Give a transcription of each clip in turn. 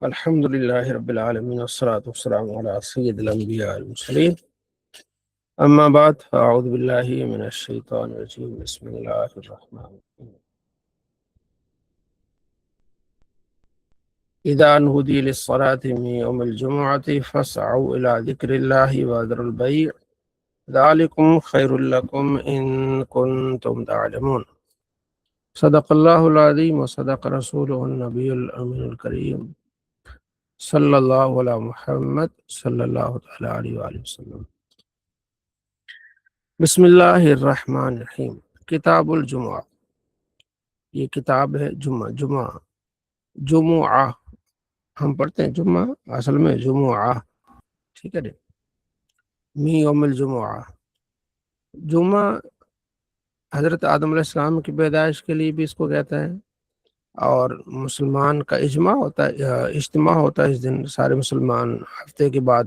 الحمد لله رب العالمين والصلاة والسلام على سيد الأنبياء المرسلين أما بعد فأعوذ بالله من الشيطان الرجيم بسم الله الرحمن الرحيم إذا نودي للصلاة من يوم الجمعة فاسعوا إلى ذكر الله وذروا البيع ذلكم خير لكم إن كنتم تعلمون صدق الله العظيم وصدق رسوله النبي الأمين الكريم صلی اللہ علی محمد صلی اللہ تعالی علیہ وآلہ وسلم۔ بسم اللہ الرحمن الرحیم۔ کتاب الجمعہ، یہ کتاب ہے جمعہ ہم پڑھتے ہیں جمعہ، اصل میں جمعہ، ٹھیک ہے جی، می یوم الجمعہ۔ جمعہ حضرت آدم علیہ السلام کی پیدائش کے لیے بھی اس کو کہتے ہیں، اور مسلمان کا اجتماع ہوتا ہے اس دن، سارے مسلمان ہفتے کے بعد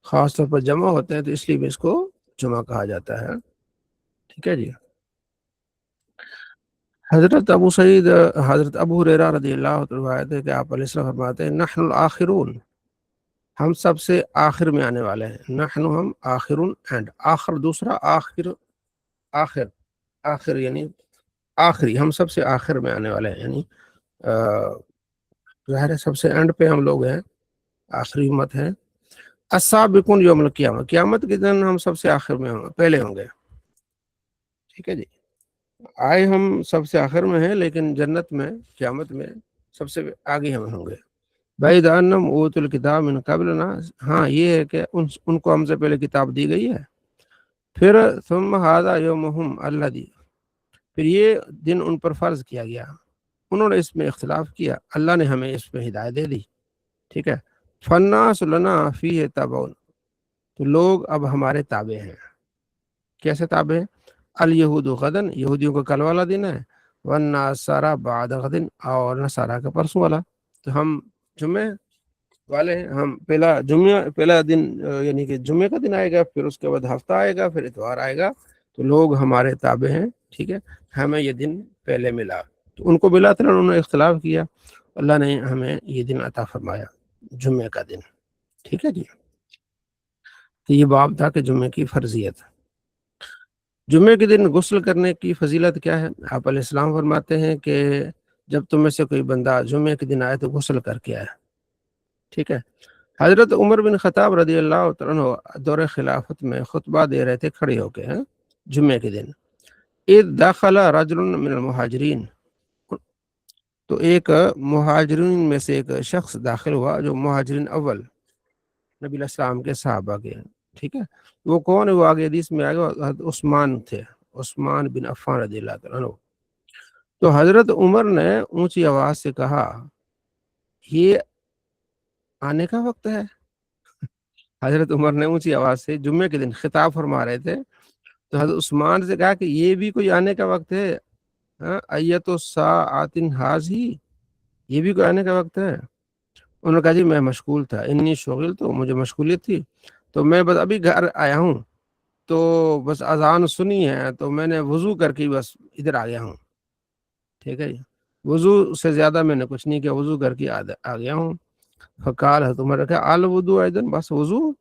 خاص طور پر جمع ہوتے ہیں، تو اس لیے بھی اس کو جمعہ کہا جاتا ہے، ٹھیک ہے جی۔ حضرت ابو ہریرہ رضی اللہ عنہ روایت ہے کہ آپ علیہ السلام فرماتے ہیں نحن الآخرون، ہم سب سے آخر میں آنے والے ہیں۔ نحن، ہم، آخرون، اینڈ، آخر دوسرا، آخر یعنی آخری، ہم سب سے آخر میں آنے والے ہیں، یعنی ظاہر ہے سب سے اینڈ پہ ہم لوگ ہیں، آخری امت ہے۔ السابقون یوم القیامہ، قیامت کے دن ہم سب سے آخر میں ہوں گے، پہلے ہوں گے، ٹھیک ہے جی۔ آئے ہم سب سے آخر میں ہیں، لیکن جنت میں، قیامت میں سب سے آگے ہم ہوں گے۔ بعید انہم اوتوا الکتاب من قبلنا، ہاں یہ ہے کہ ان کو ہم سے پہلے کتاب دی گئی ہے۔ پھر ثم ھذا یومہم الذی، پھر یہ دن ان پر فرض کیا گیا، انہوں نے اس میں اختلاف کیا، اللہ نے ہمیں اس پہ ہدایت دے دی، ٹھیک ہے۔ فالناس لنا فیہ تبع، تو لوگ اب ہمارے تابع ہیں۔ کیسے تابع ہیں؟ الیہود غدن، یہودیوں کا کل والا دن ہے، والنصارى بعد غد، اور نصارہ کا پرسوں والا۔ تو ہم جمعے والے ہیں، ہم پہلا دن یعنی کہ جمعے کا دن آئے گا، پھر اس کے بعد ہفتہ آئے گا، پھر اتوار آئے گا، تو لوگ ہمارے تابع ہیں، ٹھیک ہے۔ ہمیں یہ دن پہلے ملا، تو ان کو ملا تھا، انہوں نے اختلاف کیا، اللہ نے ہمیں یہ دن عطا فرمایا، جمعے کا دن، ٹھیک ہے جی۔ تو یہ باب تھا کہ جمعے کی فرضیت۔ جمعے کے دن غسل کرنے کی فضیلت کیا ہے؟ آپ علیہ السلام فرماتے ہیں کہ جب تم میں سے کوئی بندہ جمعے کے دن آئے تو غسل کر کے آئے، ٹھیک ہے۔ حضرت عمر بن خطاب رضی اللہ عنہ دور خلافت میں خطبہ دے رہے تھے کھڑے ہو کے، جمعے کے دن۔ اذ دخل رجل من المہاجرین، تو ایک مہاجرین میں سے ایک شخص داخل ہوا، جو مہاجرین اول نبی علیہ السلام کے صحابہ کے، ٹھیک ہے۔ وہ کون ہے؟ وہ آگے حدیث میں آئے گا، حضرت عثمان تھے، عثمان بن عفان رضی اللہ عنہ۔ تو حضرت عمر نے اونچی آواز سے کہا یہ آنے کا وقت ہے۔ حضرت عمر نے اونچی آواز سے جمعے کے دن خطاب فرما رہے تھے، تو حضرت عثمان سے کہا کہ یہ بھی کوئی آنے کا وقت ہے؟ ایت الساعۃ ھذہ، یہ بھی کوئی آنے کا وقت ہے؟ انہوں نے کہا جی میں مشغول تھا، انی شغل، تو مجھے مشغولیت تھی، تو میں بس ابھی گھر آیا ہوں، تو بس اذان سنی ہے تو میں نے وضو کر کے بس ادھر آ گیا ہوں، ٹھیک ہے جی۔ وضو سے زیادہ میں نے کچھ نہیں کیا، وضو کر کے آ گیا ہوں۔ فقال، حضرت عمر رکھا الوضو ایضا، بس وضو؟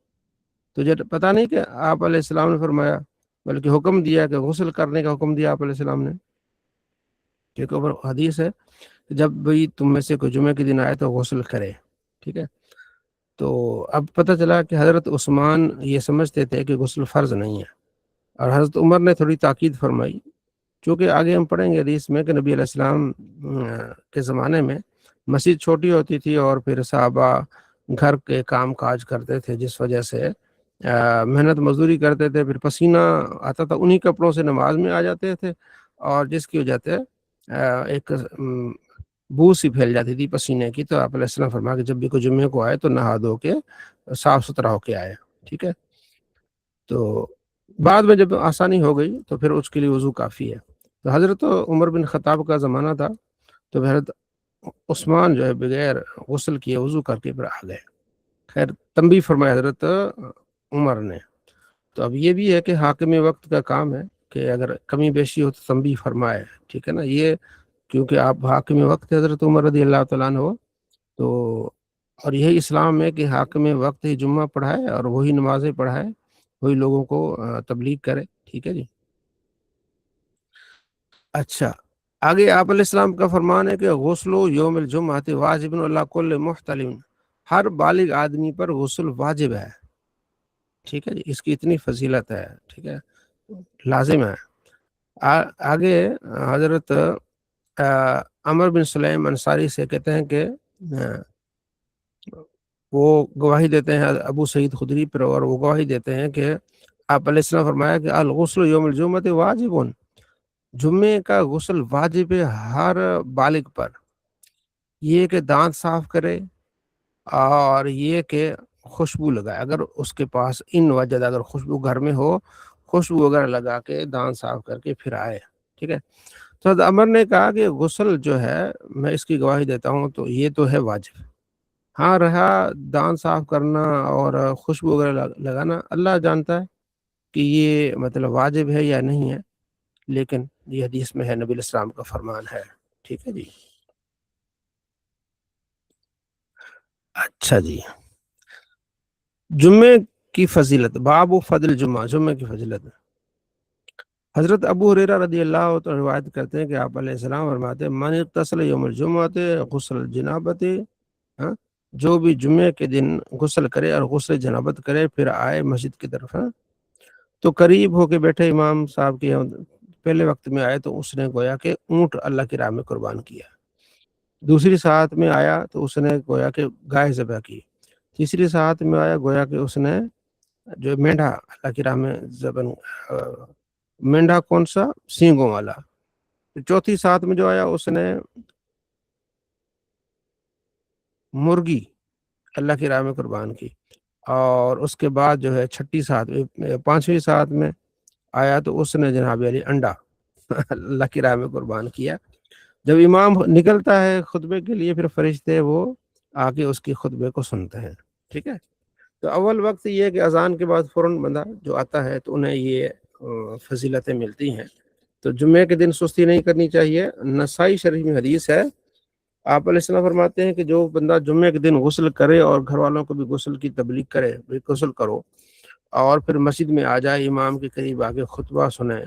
تجھے پتہ نہیں کہ آپ علیہ السلام نے فرمایا، بلکہ حکم دیا کہ غسل کرنے کا حکم دیا آپ علیہ السلام نے، ٹھیک ہے۔ اوپر حدیث ہے کہ جب بھی تم میں سے کوئی جمعے کے دن آئے تو غسل کرے، ٹھیک ہے۔ تو اب پتہ چلا کہ حضرت عثمان یہ سمجھتے تھے کہ غسل فرض نہیں ہے، اور حضرت عمر نے تھوڑی تاکید فرمائی، چونکہ آگے ہم پڑھیں گے حدیث میں کہ نبی علیہ السلام کے زمانے میں مسجد چھوٹی ہوتی تھی، اور پھر صحابہ گھر کے کام کاج کرتے تھے، جس وجہ سے محنت مزدوری کرتے تھے، پھر پسینہ آتا تھا، انہی کپڑوں سے نماز میں آ جاتے تھے، اور جس کی وجہ سے ایک بو سی پھیل جاتی تھی پسینے کی۔ تو آپ علیہ السلام فرمایا کہ جب بھی کوئی جمعے کو آئے تو نہا دھو کے صاف ستھرا ہو کے آئے، ٹھیک ہے۔ تو بعد میں جب آسانی ہو گئی تو پھر اس کے لیے وضو کافی ہے۔ تو حضرت عمر بن خطاب کا زمانہ تھا، تو حضرت عثمان جو ہے بغیر غسل کیے وضو کر کے پھر آ گئے۔ خیر تنبیہ فرمایا حضرت عمر نے۔ تو اب یہ بھی ہے کہ حاکم وقت کا کام ہے کہ اگر کمی بیشی ہو تو تنبیہ فرمائے، ٹھیک ہے نا۔ یہ کیونکہ آپ حاکم وقت حضرت عمر رضی اللہ تعالیٰ عنہ، تو اور یہی اسلام ہے کہ حاکم وقت ہی جمعہ پڑھائے اور وہی نمازیں پڑھائے، وہی لوگوں کو تبلیغ کرے، ٹھیک ہے جی۔ اچھا، آگے آپ علیہ السلام کا فرمان ہے کہ غسل یوم الجمعہ واجب اللہ کل محتلم، ہر بالغ آدمی پر غسل واجب ہے، ٹھیک ہے جی، اس کی اتنی فضیلت ہے، ٹھیک ہے، لازم ہے۔ آگے حضرت عمر بن سلیم انصاری سے کہتے ہیں کہ وہ گواہی دیتے ہیں ابو سعید خدری پر، اور وہ گواہی دیتے ہیں کہ آپ علیہ السلام فرمایا کہ الغسل یوم الجمعہ واجب، جمعے کا غسل واجب ہے ہر بالغ پر، یہ کہ دانت صاف کرے اور یہ کہ خوشبو لگائے، اگر اس کے پاس ان وجہ اگر خوشبو گھر میں ہو، خوشبو وغیرہ لگا کے دانت صاف کر کے پھر آئے، ٹھیک ہے۔ تو حضرت عمر نے کہا کہ غسل جو ہے میں اس کی گواہی دیتا ہوں تو یہ تو ہے واجب، ہاں رہا دانت صاف کرنا اور خوشبو وغیرہ لگانا، اللہ جانتا ہے کہ یہ مطلب واجب ہے یا نہیں ہے، لیکن یہ حدیث میں ہے، نبی علیہ السلام کا فرمان ہے، ٹھیک ہے جی۔ اچھا جی، جمعے کی فضیلت، باب فضل جمعہ، جمعے کی فضیلت۔ حضرت ابو ہریرہ رضی اللہ عنہ روایت کرتے ہیں کہ آپ علیہ السلام فرماتے ہیں من اغتسل یوم الجمعہ غسل الجنابت، جو بھی جمعے کے دن غسل کرے اور غسل جنابت کرے پھر آئے مسجد کی طرف، تو قریب ہو کے بیٹھے امام صاحب کے پہلے وقت میں آئے تو اس نے گویا کہ اونٹ اللہ کی راہ میں قربان کیا، دوسری ساتھ میں آیا تو اس نے گویا کہ گائے ذبح کی، تیسری ساتھ میں آیا گویا کہ اس نے جو مینڈا اللہ کی راہ میں مینڈا کون سا سینگوں والا، چوتھی ساتھ میں جو آیا اس نے مرغی اللہ کی راہ میں قربان کی، اور اس کے بعد جو ہے چھٹی ساتھ پانچویں ساتھ میں آیا تو اس نے جناب علی انڈا اللہ کی راہ میں قربان کیا۔ جب امام نکلتا ہے خطبے کے لیے پھر فرشتے وہ آ کے اس کی خطبے کو سنتے ہیں، ٹھیک ہے۔ تو اول وقت یہ ہے کہ اذان کے بعد فوراً بندہ جو آتا ہے تو انہیں یہ فضیلتیں ملتی ہیں، تو جمعے کے دن سستی نہیں کرنی چاہیے۔ نسائی شریف میں حدیث ہے، آپ علیہ السلام فرماتے ہیں کہ جو بندہ جمعے کے دن غسل کرے اور گھر والوں کو بھی غسل کی تبلیغ کرے، غسل کرو اور پھر مسجد میں آ جائے، امام کے قریب آگے خطبہ سنے،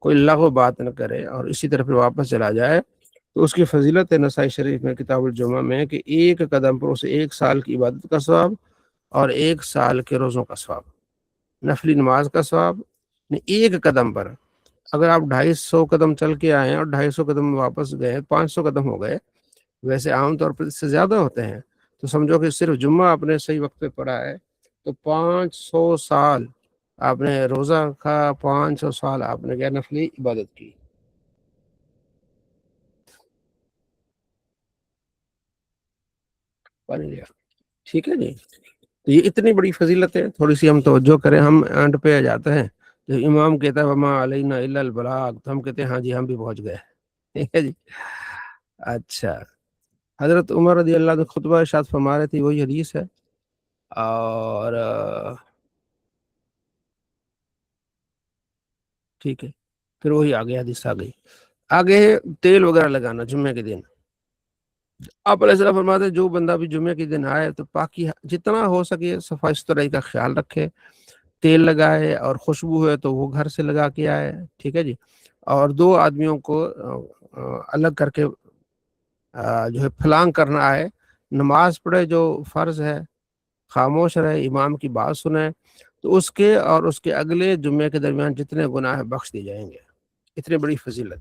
کوئی لغو بات نہ کرے اور اسی طرح پھر واپس چلا جائے، تو اس کی فضیلت ہے نسائی شریف میں کتاب الجمعہ میں کہ ایک قدم پر اسے 1 سال کی عبادت کا ثواب اور 1 سال کے روزوں کا ثواب، نفلی نماز کا ثواب، ایک قدم پر اگر آپ 250 قدم چل کے آئے اور 250 قدم واپس گئے، 500 قدم ہو گئے، ویسے عام طور پر اس سے زیادہ ہوتے ہیں، تو سمجھو کہ صرف جمعہ آپ نے صحیح وقت پہ پڑھا ہے تو 500 سال آپ نے روزہ کا، 500 سال آپ نے کیا نفلی عبادت کی۔ ٹھیک ہے جی، تو یہ اتنی بڑی فضیلت ہے، تھوڑی سی ہم توجہ کریں، ہم اینڈ پہ آ جاتے ہیں تو امام کہتا ہے وما علینا الا البلاغ، تو ہم کہتے ہیں ہاں جی ہم بھی پہنچ گئے، ٹھیک ہے جی۔ اچھا، حضرت عمر رضی اللہ عنہ خطبہ ارشاد فرما رہے تھے، وہی حدیث ہے، اور ٹھیک ہے، پھر وہی آگے حدیث آ گئی، آگے ہے تیل وغیرہ لگانا جمعے کے دن۔ آپ علیہ السلام فرماتے ہیں جو بندہ بھی جمعے کے دن آئے تو پاکی جتنا ہو سکے صفائی ستھرائی کا خیال رکھے، تیل لگائے اور خوشبو ہے تو وہ گھر سے لگا کے آئے، ٹھیک ہے جی، اور 2 آدمیوں کو الگ کر کے جو ہے پھلانگ کرنا آئے، نماز پڑھے جو فرض ہے، خاموش رہے، امام کی بات سنیں، تو اس کے اور اس کے اگلے جمعے کے درمیان جتنے گناہ بخش دیے جائیں گے، اتنی بڑی فضیلت،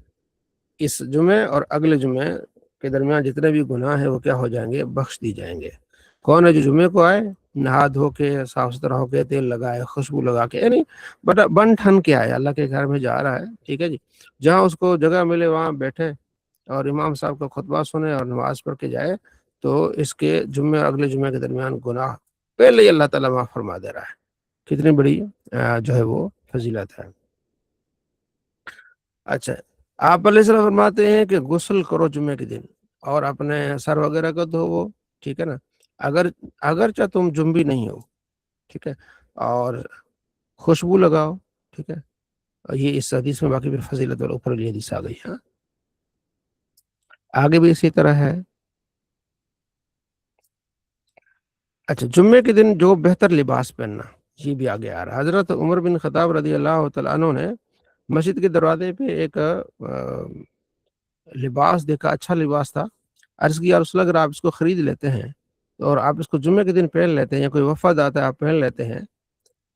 اس جمعے اور اگلے جمعے کے درمیان جتنے بھی گناہ ہیں وہ کیا ہو جائیں گے، بخش دی جائیں گے۔ کون ہے جو جمعے کو آئے، نہا دھو کے صاف ستھرا ہو کے تیل لگائے، خوشبو لگا کے، یعنی بن ٹھن کے آئے، اللہ کے گھر میں جا رہا ہے، ٹھیک ہے جی، جہاں اس کو جگہ ملے وہاں بیٹھے اور امام صاحب کا خطبہ سنے اور نماز پڑھ کے جائے، تو اس کے جمعے اور اگلے جمعے کے درمیان گناہ پہلے ہی اللہ تعالیٰ معاف فرما دے رہا ہے، کتنی بڑی جو ہے وہ فضیلت ہے۔ اچھا، آپ علیہ السلام فرماتے ہیں کہ غسل کرو جمعے کے دن اور اپنے سر وغیرہ کو دھو، ٹھیک ہے نا، اگرچہ تم جنبی نہیں ہو، ٹھیک ہے، اور خوشبو لگاؤ، ٹھیک ہے، اور یہ اس حدیث میں باقی پھر فضیلت اور اوپر یہ حدیث آ گئی، ہاں آگے بھی اسی طرح ہے۔ اچھا، جمعے کے دن جو بہتر لباس پہننا، یہ بھی آگے آ رہا ہے۔ حضرت عمر بن خطاب رضی اللہ تعالیٰ عنہ نے مسجد کے دروازے پہ ایک لباس دیکھا، اچھا لباس تھا۔ عرض کیا رسول اللہ، اگر آپ اس کو خرید لیتے ہیں اور آپ اس کو جمعے کے دن پہن لیتے ہیں یا کوئی وفد آتا ہے آپ پہن لیتے ہیں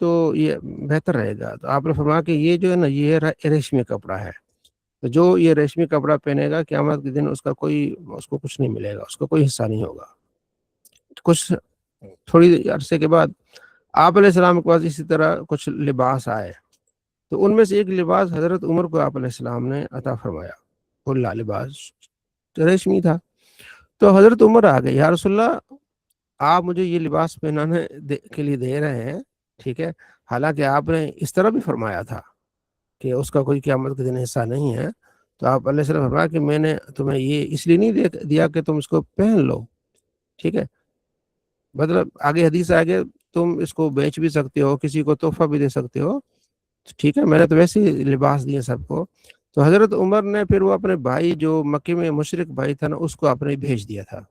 تو یہ بہتر رہے گا۔ تو آپ نے فرمایا کہ یہ جو ہے نا، یہ ریشمی کپڑا ہے، تو جو یہ ریشمی کپڑا پہنے گا قیامت کے دن اس کو کچھ نہیں ملے گا، اس کو کوئی حصہ نہیں ہوگا۔ کچھ تھوڑی عرصے کے بعد آپ علیہ السلام کے پاس اسی طرح کچھ لباس آئے، تو ان میں سے ایک لباس حضرت عمر کو آپ علیہ السلام نے عطا فرمایا، کھلا لباس ریشمی تھا۔ تو حضرت عمر آ گئے، یا رسول اللہ، آپ مجھے یہ لباس پہنانے کے لیے دے رہے ہیں، ٹھیک ہے، حالانکہ آپ نے اس طرح بھی فرمایا تھا کہ اس کا کوئی قیامت کے دن حصہ نہیں ہے۔ تو آپ علیہ السلام فرمایا کہ میں نے تمہیں یہ اس لیے نہیں دیا کہ تم اس کو پہن لو، ٹھیک ہے، مطلب آگے حدیث آگے تم اس کو بیچ بھی سکتے ہو، کسی کو تحفہ بھی دے سکتے ہو، ٹھیک ہے، میں نے تو ویسے ہی لباس دیے سب کو۔ تو حضرت عمر نے پھر وہ اپنے بھائی جو مکے میں مشرک بھائی تھا نا، اس کو اپنے بھیج دیا تھا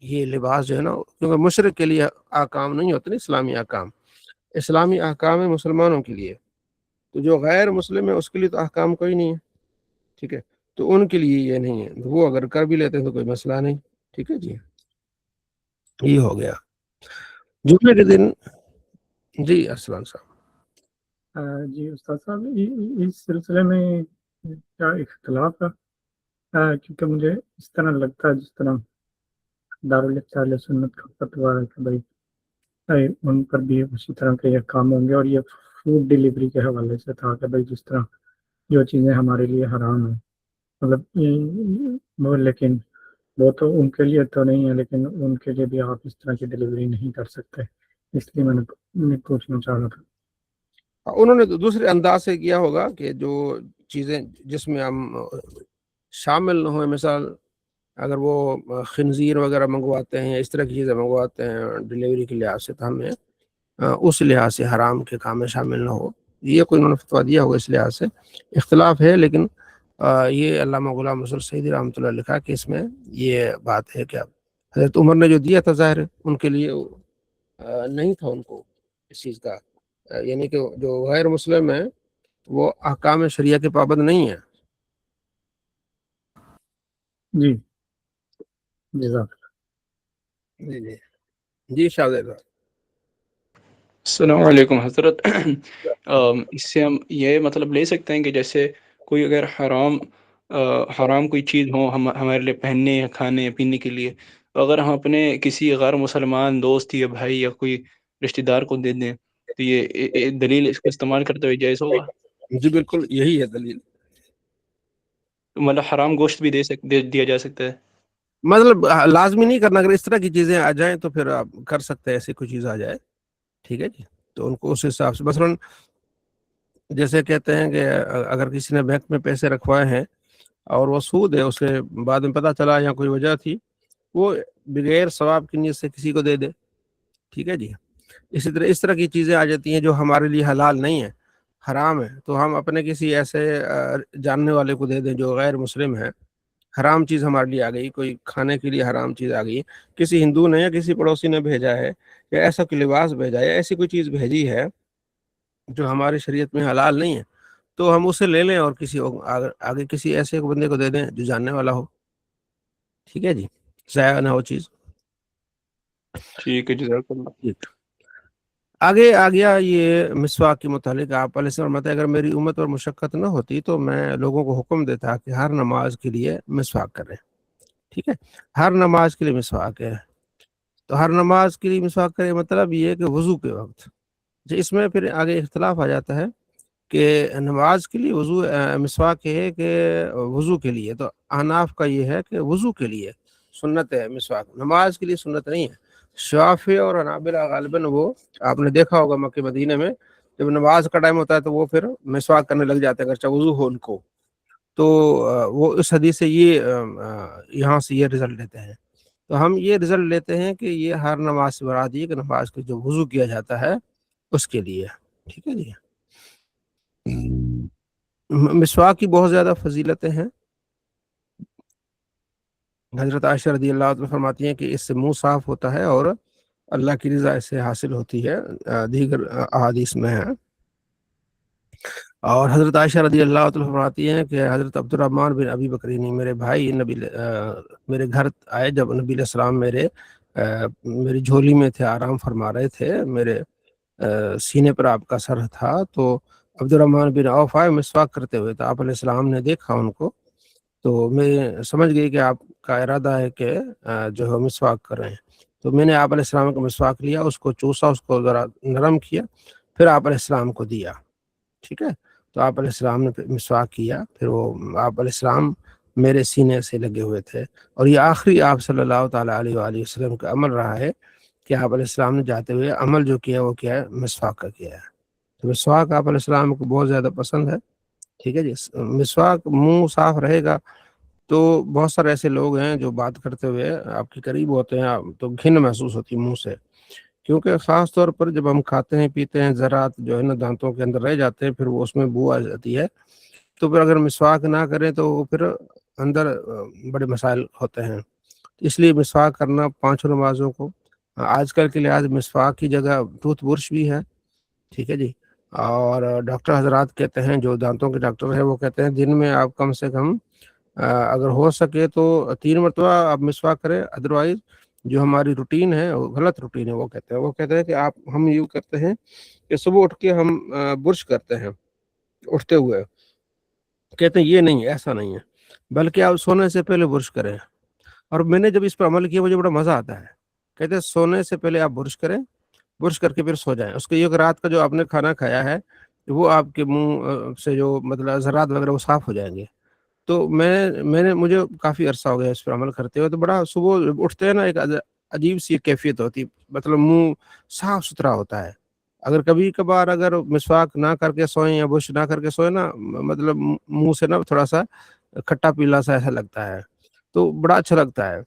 یہ لباس جو ہے نا، کیونکہ مشرک کے لیے احکام نہیں ہوتے نا، اسلامی احکام، اسلامی احکام ہے مسلمانوں کے لیے، تو جو غیر مسلم ہے اس کے لیے تو احکام کوئی نہیں ہے، ٹھیک ہے، تو ان کے لیے یہ نہیں ہے، وہ اگر کر بھی لیتے ہیں تو کوئی مسئلہ نہیں، ٹھیک ہے جی، یہ ہو گیا جمعے کے دن۔ جی اسلام صاحب۔ جی استاد صاحب، اس سلسلے میں کیا اختلاف ہے؟ کیونکہ مجھے اس طرح لگتا ہے جس طرح دارالفتہ اہل سنت کا فتویٰ ہے کہ بھائی ان پر بھی اسی طرح کے یہ کام ہوں گے، اور یہ فوڈ ڈیلیوری کے حوالے سے تھا کہ بھائی جس طرح جو چیزیں ہمارے لیے حرام ہیں، مطلب لیکن وہ تو ان کے لیے تو نہیں ہے، لیکن ان کے لیے بھی آپ اس طرح کی ڈیلیوری نہیں کر سکتے، اس لیے میں پوچھنا چاہ رہا تھا۔ انہوں نے دوسرے انداز سے کیا ہوگا کہ جو چیزیں جس میں ہم شامل نہ ہوئے، مثال اگر وہ خنزیر وغیرہ منگواتے ہیں یا اس طرح کی چیزیں منگواتے ہیں ڈیلیوری کے لحاظ سے، تو ہمیں اس لحاظ سے حرام کے کام میں شامل نہ ہو، یہ کوئی انہوں نے فتویٰ دیا ہوگا، اس لحاظ سے اختلاف ہے، لیکن یہ علامہ غلام رسول سعیدی رحمۃ اللہ لکھا کہ اس میں یہ بات ہے کہ حضرت عمر نے جو دیا تھا ظاہر ان کے لیے نہیں تھا ان کو اس چیز کا، یعنی کہ جو غیر مسلم ہے وہ احکام شریعہ کے پابند نہیں ہے۔ جی جزاک جی جی جی شاہد۔ السلام علیکم حضرت۔ اس سے ہم یہ مطلب لے سکتے ہیں کہ جیسے کوئی اگر حرام کوئی چیز ہو ہمارے لیے پہننے یا کھانے یا پینے کے لیے، تو اگر ہم اپنے کسی غیر مسلمان دوست یا بھائی یا کوئی رشتہ دار کو دے دیں تو یہ دلیل اس کو استعمال کرتے ہوئے جائز ہوگا؟ جی بالکل یہی ہے دلیل، مطلب حرام گوشت بھی دیا جا سکتا ہے؟ مطلب لازمی نہیں کرنا، اگر اس طرح کی چیزیں آ جائیں تو پھر آپ کر سکتے ہیں، ایسی کوئی چیز آ جائے، ٹھیک ہے جی، تو ان کو اس حساب سے، مثلا جیسے کہتے ہیں کہ اگر کسی نے بینک میں پیسے رکھوائے ہیں اور وہ سود ہے، اسے بعد میں پتہ چلا یا کوئی وجہ تھی، وہ بغیر ثواب کی نیت سے کسی کو دے دے، ٹھیک ہے جی، اسی طرح اس طرح کی چیزیں آ جاتی ہیں جو ہمارے لیے حلال نہیں ہے، حرام ہے، تو ہم اپنے کسی ایسے جاننے والے کو دے دیں جو غیر مسلم ہے، حرام چیز ہمارے لیے آ گئی، کوئی کھانے کے لیے حرام چیز آ گئی، کسی ہندو نے یا کسی پڑوسی نے بھیجا ہے، یا ایسا کوئی لباس بھیجا ہے، ایسی کوئی چیز بھیجی ہے جو ہماری شریعت میں حلال نہیں ہے، تو ہم اسے لے لیں اور کسی آگے کسی ایسے بندے کو دے دیں جو جاننے والا ہو، ٹھیک ہے جی، ضائع نہ ہو چیز۔ ٹھیک ہے، جزاک اللہ۔ آگے آ گیا یہ مسواک کے متعلق، آپ علیہ السلام فرماتے ہیں اگر میری امت اور مشقت نہ ہوتی تو میں لوگوں کو حکم دیتا کہ ہر نماز کے لیے مسواک کریں، ٹھیک ہے، ہر نماز کے لیے مسواک ہے، تو ہر نماز کے لیے مسواک کرے مطلب یہ ہے کہ وضو کے وقت، اس میں پھر آگے اختلاف آ جاتا ہے کہ نماز کے لیے وضو مسواک ہے کہ وضو کے لیے، تو احناف کا یہ ہے کہ وضو کے لیے سنت ہے مسواک، نماز کے لیے سنت نہیں ہے۔ شافعی اور حنابلہ غالباً وہ آپ نے دیکھا ہوگا مکہ مدینہ میں جب نماز کا ٹائم ہوتا ہے تو وہ پھر مسواک کرنے لگ جاتے ہیں اگرچہ وضو ہو ان کو، تو وہ اس حدیث سے یہ یہاں سے یہ رزلٹ لیتے ہیں، تو ہم یہ رزلٹ لیتے ہیں کہ یہ ہر نماز سے مراد یہ کہ نماز کے جو وضو کیا جاتا ہے اس کے لیے، ٹھیک ہے جی۔ مسواک کی بہت زیادہ فضیلتیں ہیں، حضرت عائشہ رضی اللہ عنہ فرماتی ہیں کہ اس سے منہ صاف ہوتا ہے اور اللہ کی رضا اس سے حاصل ہوتی ہے، دیگر احادیث میں ہے۔ اور حضرت عائشہ رضی اللہ تعالیٰ فرماتی ہیں کہ حضرت عبد الرحمن بن ابی بکرینی میرے بھائی میرے گھر آئے جب نبی علیہ السلام میری جھولی میں تھے، آرام فرما رہے تھے، میرے سینے پر آپ کا سر تھا، تو عبد الرحمن بن عوف آئے مسواک کرتے ہوئے، تو آپ علیہ السلام نے دیکھا ان کو، تو میں سمجھ گئی کہ آپ کا ارادہ ہے کہ جو ہے مسواک کر رہے ہیں، تو میں نے آپ علیہ السلام کا مسواک لیا، اس کو چوسا، اس کو ذرا نرم کیا، پھر آپ علیہ السلام کو دیا، ٹھیک ہے۔ تو آپ علیہ السلام نے مسواک کیا، پھر وہ آپ علیہ السلام میرے سینے سے لگے ہوئے تھے، اور یہ آخری آپ صلی اللہ تعالیٰ علیہ وآلہ وسلم کا عمل رہا ہے کہ آپ علیہ السلام نے جاتے ہوئے عمل جو کیا وہ کیا ہے، مسواک کا کیا ہے۔ تو مسواک آپ علیہ السلام کو بہت زیادہ پسند ہے، ٹھیک ہے جی۔ مسواک منہ صاف رہے گا تو بہت سارے ایسے لوگ ہیں جو بات کرتے ہوئے آپ کے قریب ہوتے ہیں تو گھن محسوس ہوتی ہے منہ سے، کیونکہ خاص طور پر جب ہم کھاتے ہیں پیتے ہیں، ذرات جو ہے نا دانتوں کے اندر رہ جاتے ہیں، پھر وہ اس میں بو آ جاتی ہے، تو پھر اگر مسواک نہ کریں تو وہ پھر اندر بڑے مسائل ہوتے ہیں۔ اس لیے مسواک کرنا 5 نمازوں کو، آج کل کے لحاظ مسواک کی جگہ ٹوتھ برش بھی ہے، ٹھیک ہے جی۔ اور ڈاکٹر حضرات کہتے ہیں، جو دانتوں کے ڈاکٹر ہیں، وہ کہتے ہیں دن میں آپ کم سے کم اگر ہو سکے تو 3 مرتبہ آپ مسواک کریں، ادروائز جو ہماری روٹین ہے وہ غلط روٹین ہے، وہ کہتے ہیں کہ ہم یوں کرتے ہیں کہ صبح اٹھ کے ہم برش کرتے ہیں اٹھتے ہوئے، کہتے ہیں یہ نہیں، ایسا نہیں ہے، بلکہ آپ سونے سے پہلے برش کریں۔ اور میں نے جب اس پر عمل کیا مجھے بڑا مزہ آتا ہے، کہتے ہیں سونے سے پہلے آپ برش کریں، برش کر کے پھر سو جائیں، اس کے یہ کہ رات کا جو آپ نے کھانا کھایا ہے وہ آپ کے منہ سے جو مطلب ذرات وغیرہ وہ صاف ہو جائیں گے۔ تو مجھے کافی عرصہ ہو گیا اس پر عمل کرتے ہوئے، تو بڑا صبح اٹھتے ہیں نا ایک عجیب سی کیفیت ہوتی، مطلب منہ صاف ستھرا ہوتا ہے۔ اگر کبھی کبھار اگر مسواک نہ کر کے سوئیں یا برش نہ کر کے سوئیں نا، مطلب منہ سے نا تھوڑا سا کھٹا پیلا سا ایسا لگتا ہے، تو بڑا اچھا لگتا ہے۔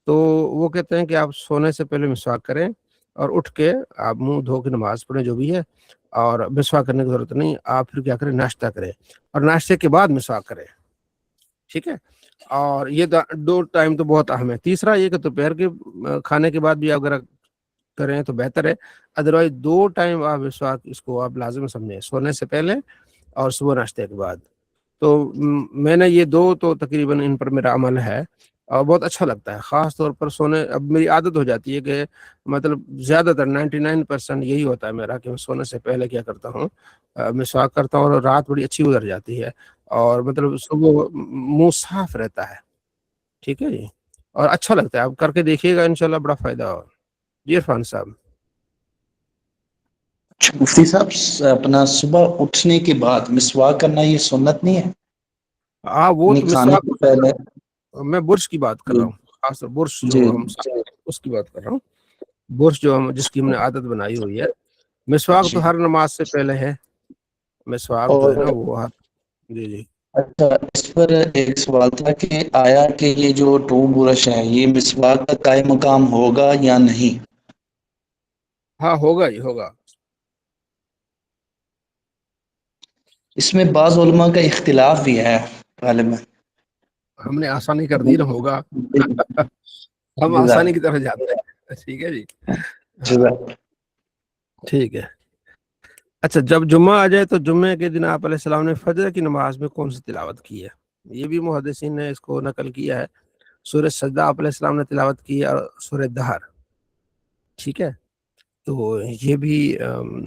تو وہ کہتے ہیں کہ آپ سونے سے پہلے مسواک کریں اور اٹھ کے آپ منہ دھو کے نماز پڑھیں جو بھی ہے، اور مسواک کرنے کی ضرورت نہیں، آپ پھر کیا کریں، ناشتہ کریں، اور ناشتے کے بعد مسواک کریں، ٹھیک ہے۔ اور یہ 2 ٹائم تو بہت اہم ہے۔ تیسرا یہ کہ دوپہر کے کھانے کے بعد بھی اگر کریں تو بہتر ہے، ادروائز 2 ٹائم آپ مسواک اس کو آپ لازم سمجھیں، سونے سے پہلے اور صبح ناشتے کے بعد۔ تو میں نے یہ 2 تو تقریباً ان پر میرا عمل ہے اور بہت اچھا لگتا ہے، خاص طور پر سونے، اب میری عادت ہو جاتی ہے کہ مطلب زیادہ تر 99% یہی ہوتا ہے میرا کہ میں سونے سے پہلے کیا کرتا ہوں، مسواک کرتا ہوں، اور رات بڑی اچھی گزر جاتی ہے، اور مطلب صبح منہ صاف رہتا ہے، ٹھیک ہے جی، اور اچھا لگتا ہے۔ آپ کر کے دیکھیے گا، انشاءاللہ بڑا فائدہ ہوگا۔ جی عرفان صاحب۔ مفتی صاحب، اپنا صبح اٹھنے کے بعد مسواک کرنا یہ سنت نہیں ہے؟ وہ یعنی تو کھانے مسواک، سے پہلے؟ میں برش کی بات کر جی رہا ہوں، خاص طور برش جی جو ہم اس کی بات کر رہا ہوں، برش جو جس کی ہم نے عادت بنائی ہوئی ہے۔ مسواک جی۔ تو ہر نماز سے پہلے ہے، مسواک جو اور ہے نا وہ جی جی۔ اچھا، اس پر ایک سوال تھا کہ آیا کہ یہ جو ٹو برش ہے یہ مسواک کا قائم مقام ہوگا یا نہیں؟ ہاں ہوگا ہی ہوگا۔ اس میں بعض علماء کا اختلاف بھی ہے غالب میں۔ ہم نے آسانی کر دی نا، ہوگا، ہم آسانی کی طرف جاتے ہیں، ٹھیک ہے جی، ہاں ٹھیک ہے۔ اچھا، جب جمعہ آ جائے تو جمعے کے دن آپ علیہ السلام نے فجر کی نماز میں کون سی تلاوت کی ہے؟ یہ بھی محدثین نے اس کو نقل کیا ہے، سورہ سجدہ آپ علیہ السلام نے تلاوت کی اور سورہ دہر، ٹھیک ہے۔ تو یہ بھی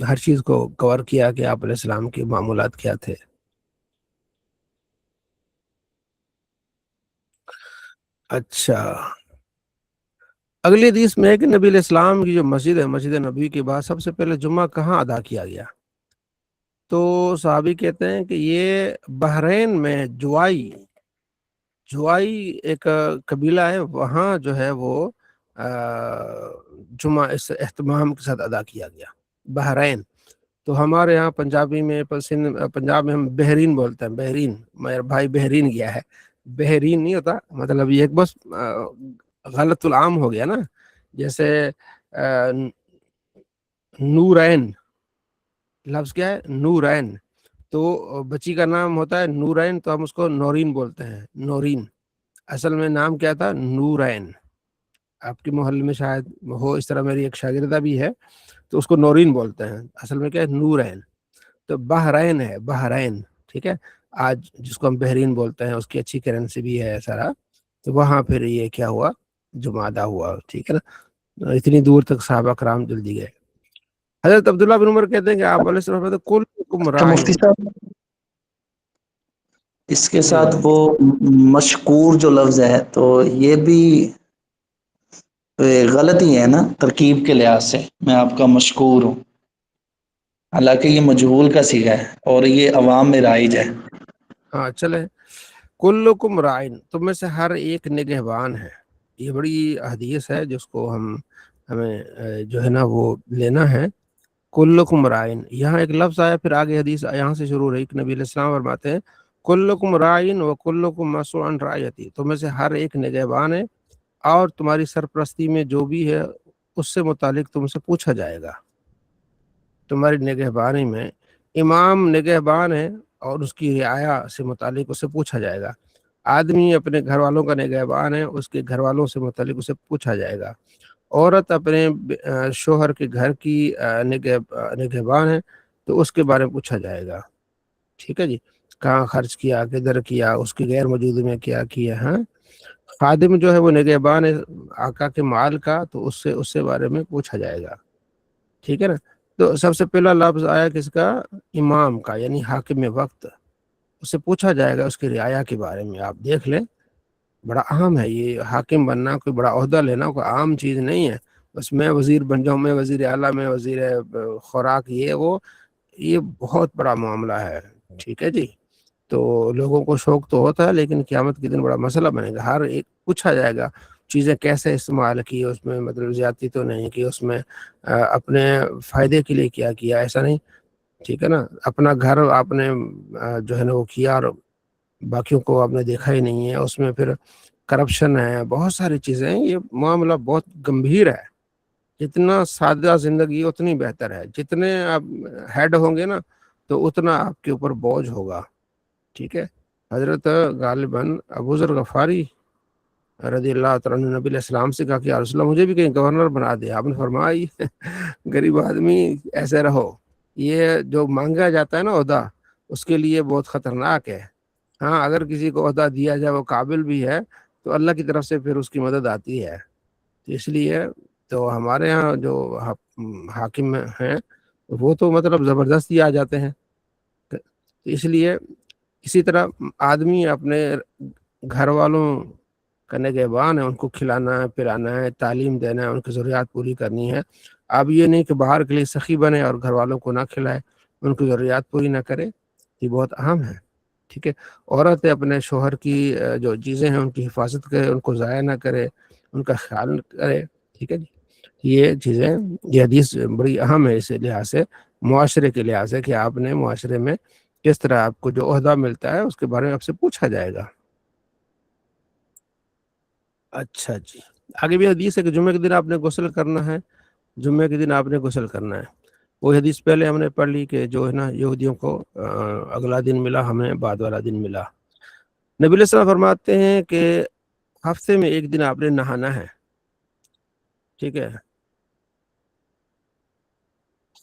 ہر چیز کو کور کیا کہ آپ علیہ السلام کے معمولات کیا تھے۔ اچھا، اگلی حدیث میں ہے کہ نبی علیہ السلام کی جو مسجد ہے، مسجد نبی کے بعد سب سے پہلے جمعہ کہاں ادا کیا گیا؟ تو صحابی کہتے ہیں کہ یہ بحرین میں جوائی ایک قبیلہ ہے، وہاں جو ہے وہ جمعہ اس اہتمام کے ساتھ ادا کیا گیا، بحرین۔ تو ہمارے یہاں پنجابی میں پنجاب میں ہم بحرین بولتے ہیں، بحرین، میرا بھائی بحرین گیا ہے، بحرین نہیں ہوتا، مطلب یہ ایک بس غلط العام ہو گیا نا، جیسے نورین، لفظ کیا ہے، نورین، تو بچی کا نام ہوتا ہے نورین، تو ہم اس کو نورین بولتے ہیں، نورین، اصل میں نام کیا تھا، نورین، آپ کے محل میں شاید ہو اس طرح، میری ایک شاگردہ بھی ہے تو اس کو نورین بولتے ہیں، اصل میں کیا ہے نورین، تو بحرین ہے، بحرین، ٹھیک ہے، آج جس کو ہم بحرین بولتے ہیں اس کی اچھی کرنسی بھی ہے سارا، تو وہاں پھر یہ کیا ہوا، جمعہ ہوا، ٹھیک ہے نا، اتنی دور تک صحابہ کرام جلدی گئے۔ حضرت عبداللہ بن عمر کہتے ہیں کہ آپ علیہ السلام فرماتے ہیں کلکم اچھا مفتی راعٍ۔ صاحب، اس کے جی ساتھ وہ مشکور جو لفظ ہے تو یہ بھی غلط ہی ہے نا ترکیب کے لحاظ سے، میں آپ کا مشکور ہوں، حالانکہ یہ مجہول کا صیغہ ہے اور یہ عوام میں رائج ہے۔ ہاں چلے، کلکم راعٍ، تم میں سے ہر ایک نگہبان ہے، یہ بڑی حدیث ہے جس کو ہمیں جو ہے نا وہ لینا ہے۔ کلکم راعٍ، یہاں ایک لفظ آیا، پھر آگے حدیث یہاں سے شروع رہی، نبی علیہ السلام فرماتے ہیں کلکم راعٍ و کلکم مسئول عن رعیتی، تم میں سے ہر ایک نگہبان ہے اور تمہاری سرپرستی میں جو بھی ہے اس سے متعلق تم سے پوچھا جائے گا۔ تمہاری نگہبانی میں امام نگہبان ہے اور اس کی رعایا سے متعلق اس سے پوچھا جائے گا۔ آدمی اپنے گھر والوں کا نگہبان ہے، اس کے گھر والوں سے متعلق اسے پوچھا جائے گا۔ عورت اپنے شوہر کے گھر کی نگہبان ہے تو اس کے بارے میں پوچھا جائے گا، ٹھیک ہے جی، کہاں خرچ کیا، کدھر کیا، اس کی غیر موجودگی میں کیا کیا۔ ہاں، خادم جو ہے وہ نگہبان ہے آقا کے مال کا، تو اس سے بارے میں پوچھا جائے گا، ٹھیک ہے نا۔ تو سب سے پہلا لفظ آیا کس کا، امام کا، یعنی حاکم وقت، اس سے پوچھا جائے گا اس کی رعایا کے بارے میں۔ آپ دیکھ لیں، بڑا اہم ہے یہ حاکم بننا، کوئی بڑا عہدہ لینا کوئی عام چیز نہیں ہے، بس میں وزیر بن جاؤں، میں وزیر اعلیٰ، میں وزیر خوراک، یہ بہت بڑا معاملہ ہے، ٹھیک ہے جی۔ تو لوگوں کو شوق تو ہوتا ہے، لیکن قیامت کے دن بڑا مسئلہ بنے گا، ہر ایک پوچھا جائے گا چیزیں کیسے استعمال کی، اس میں مطلب زیادتی تو نہیں کی، اس میں اپنے فائدے کے لیے کیا کیا، ایسا نہیں، ٹھیک ہے نا، اپنا گھر آپ نے جو ہے نا وہ کیا اور باقیوں کو آپ نے دیکھا ہی نہیں ہے، اس میں پھر کرپشن ہے، بہت ساری چیزیں ہیں، یہ معاملہ بہت گمبھیر ہے۔ جتنا سادہ زندگی اتنی بہتر ہے، جتنے آپ ہیڈ ہوں گے نا تو اتنا آپ کے اوپر بوجھ ہوگا، ٹھیک ہے۔ حضرت غالباً ابو ذر غفاری رضی اللہ تعالیٰ عنہ نبی علیہ السلام سے کہا کہ یا رسول اللہ مجھے بھی کہیں گورنر بنا دے، آپ نے فرمایا غریب آدمی ایسے رہو، یہ جو مانگا جاتا ہے نا عہدہ، اس کے لیے بہت خطرناک ہے۔ ہاں، اگر کسی کو عہدہ دیا جائے وہ قابل بھی ہے تو اللہ کی طرف سے پھر اس کی مدد آتی ہے، تو اس لیے تو ہمارے ہاں جو حاکم ہیں وہ تو مطلب زبردستی آ جاتے ہیں، تو اس لیے اسی طرح آدمی اپنے گھر والوں کا نگہبان ہے، ان کو کھلانا ہے، پلانا ہے، تعلیم دینا ہے، ان کی ضروریات پوری کرنی ہے۔ اب یہ نہیں کہ باہر کے لیے سخی بنے اور گھر والوں کو نہ کھلائے، ان کی ضروریات پوری نہ کرے، یہ بہت اہم ہے، ٹھیک ہے۔ عورت اپنے شوہر کی جو چیزیں ہیں ان کی حفاظت کرے، ان کو ضائع نہ کرے، ان کا خیال کرے، ٹھیک ہے جی۔ یہ چیزیں، یہ حدیث بڑی اہم ہے اس لحاظ سے، معاشرے کے لحاظ سے، کہ آپ نے معاشرے میں کس طرح آپ کو جو عہدہ ملتا ہے اس کے بارے میں آپ سے پوچھا جائے گا۔ اچھا جی، آگے بھی حدیث ہے کہ جمعے کے دن آپ نے غسل کرنا ہے، جمعے کے دن آپ نے غسل کرنا ہے۔ وہ حدیث پہلے ہم نے پڑھ لی کہ جو ہے نا یہودیوں کو اگلا دن ملا، ہمیں بعد والا دن ملا۔ نبی علیہ السلام فرماتے ہیں کہ ہفتے میں ایک دن آپ نے نہانا ہے، ٹھیک ہے،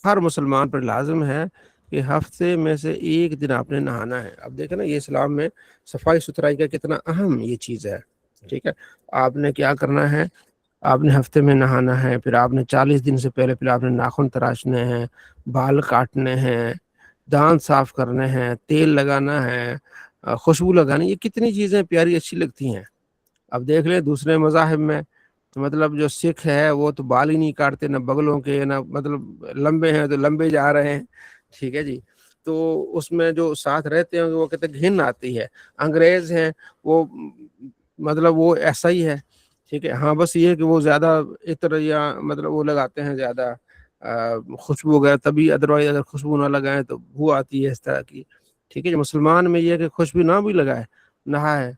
ہر مسلمان پر لازم ہے کہ ہفتے میں سے ایک دن آپ نے نہانا ہے۔ اب دیکھیں نا یہ اسلام میں صفائی ستھرائی کا کتنا اہم یہ چیز ہے، ٹھیک ہے۔ آپ نے کیا کرنا ہے، آپ نے ہفتے میں نہانا ہے، پھر آپ نے 40 دن سے پہلے آپ نے ناخن تراشنے ہیں، بال کاٹنے ہیں، دانت صاف کرنے ہیں، تیل لگانا ہے، خوشبو لگانی، یہ کتنی چیزیں پیاری اچھی لگتی ہیں۔ اب دیکھ لیں دوسرے مذاہب میں، مطلب جو سکھ ہے وہ تو بال ہی نہیں کاٹتے، نہ بغلوں کے، نہ مطلب لمبے ہیں تو لمبے جا رہے ہیں، ٹھیک ہے جی۔ تو اس میں جو ساتھ رہتے ہیں وہ کہتے ہیں گھن آتی ہے۔ انگریز ہیں وہ مطلب وہ ایسا ہی ہے، ٹھیک ہے، ہاں بس یہ ہے کہ وہ زیادہ عطر یا مطلب وہ لگاتے ہیں زیادہ خوشبو وغیرہ، تبھی ادروائز اگر خوشبو نہ لگائیں تو بو آتی ہے اس طرح کی، ٹھیک ہے۔ مسلمان میں یہ ہے کہ خوشبو نہ بھی لگائے، نہائے،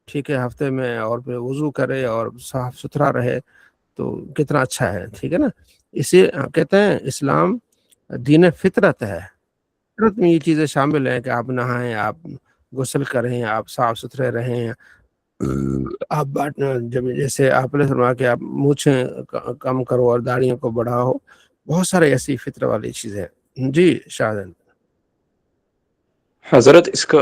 ٹھیک ہے، ہفتے میں، اور پھر وضو کرے اور صاف ستھرا رہے تو کتنا اچھا ہے، ٹھیک ہے نا۔ اسے کہتے ہیں اسلام دین فطرت ہے، فطرت میں یہ چیزیں شامل ہیں کہ آپ نہائیں، آپ غسل کریں، آپ صاف ستھرے رہیں، آپ جب جیسے آپ نے فرمایا کہ آپ مونچھیں کم کرو اور داڑھیوں کو بڑھاؤ، بہت سارے ایسی فطر والی چیزیں. جی شاہدن. حضرت اس کا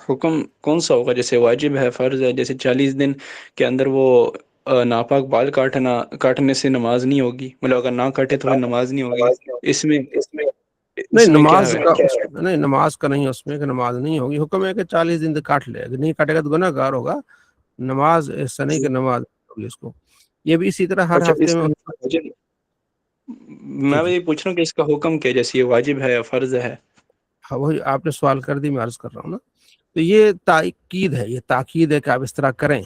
حکم کون سا ہوگا؟ جیسے واجب ہے، فرض ہے، جیسے 40 دن کے اندر وہ ناپاک بال کاٹنے سے نماز نہیں ہوگی، مطلب اگر نہ کاٹے تو پھر نماز نہیں ہوگی. اس میں نہیں کیا نماز ہے؟ کا نہیں، نماز کا نہیں، اس میں کہ نماز نہیں ہوگی. حکم ہے کہ 40 دن تک کاٹ لے، اگر نہیں کاٹے گا تو گناہ گار ہوگا. نماز ایسا نہیں کہ نماز ہوگی اس کو. یہ بھی اسی طرح ہر اچھا، ہفتے اس میں. جی میں جی یہ پوچھ رہا ہوں کہ اس کا حکم کیا، جیسے یہ واجب ہے یا فرض ہے؟ ہاں وہی آپ نے سوال کر دی، میں عرض کر رہا ہوں نا. تو یہ تاکید ہے، یہ تاکید ہے کہ آپ اس طرح کریں.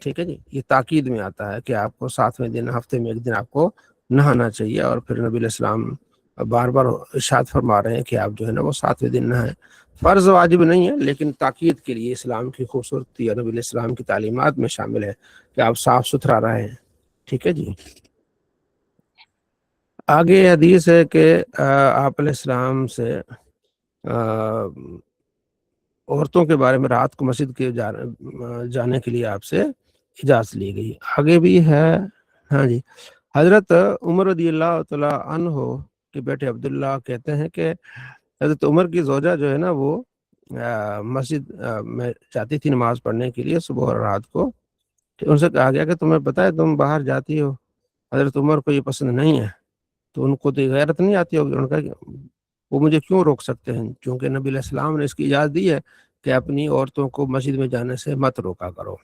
ٹھیک ہے جی، یہ تاکید میں آتا ہے کہ آپ کو 7ویں دن، ہفتے میں ایک دن آپ کو نہانا چاہیے. اور پھر نبی علیہ السلام بار بار ارشاد فرما رہے ہیں کہ آپ جو ہے نا وہ 7ویں دن نہائیں. فرض واجب نہیں ہے، لیکن تاکید کے لیے اسلام کی خوبصورتی اور نبی علیہ السلام کی تعلیمات میں شامل ہے کہ آپ صاف ستھرا رہیں. ٹھیک ہے جی. آگے حدیث ہے کہ آپ علیہ السلام سے عورتوں کے بارے میں رات کو مسجد کے جانے کے لیے آپ سے اجازت لی گئی. آگے بھی ہے. ہاں جی. حضرت عمر رضی اللہ تعالی عنہ کے بیٹے عبداللہ کہتے ہیں کہ حضرت عمر کی زوجہ جو ہے نا وہ مسجد میں جاتی تھی نماز پڑھنے کے لیے صبح اور رات کو. ان سے کہا گیا کہ تمہیں پتہ ہے تم باہر جاتی ہو. حضرت عمر کو یہ پسند نہیں ہے، تو ان کو تو غیرت نہیں آتی ہوگی. ان کا وہ مجھے کیوں روک سکتے ہیں، کیونکہ نبی علیہ السلام نے اس کی اجازت دی ہے کہ اپنی عورتوں کو مسجد میں جانے سے مت روکا کرو.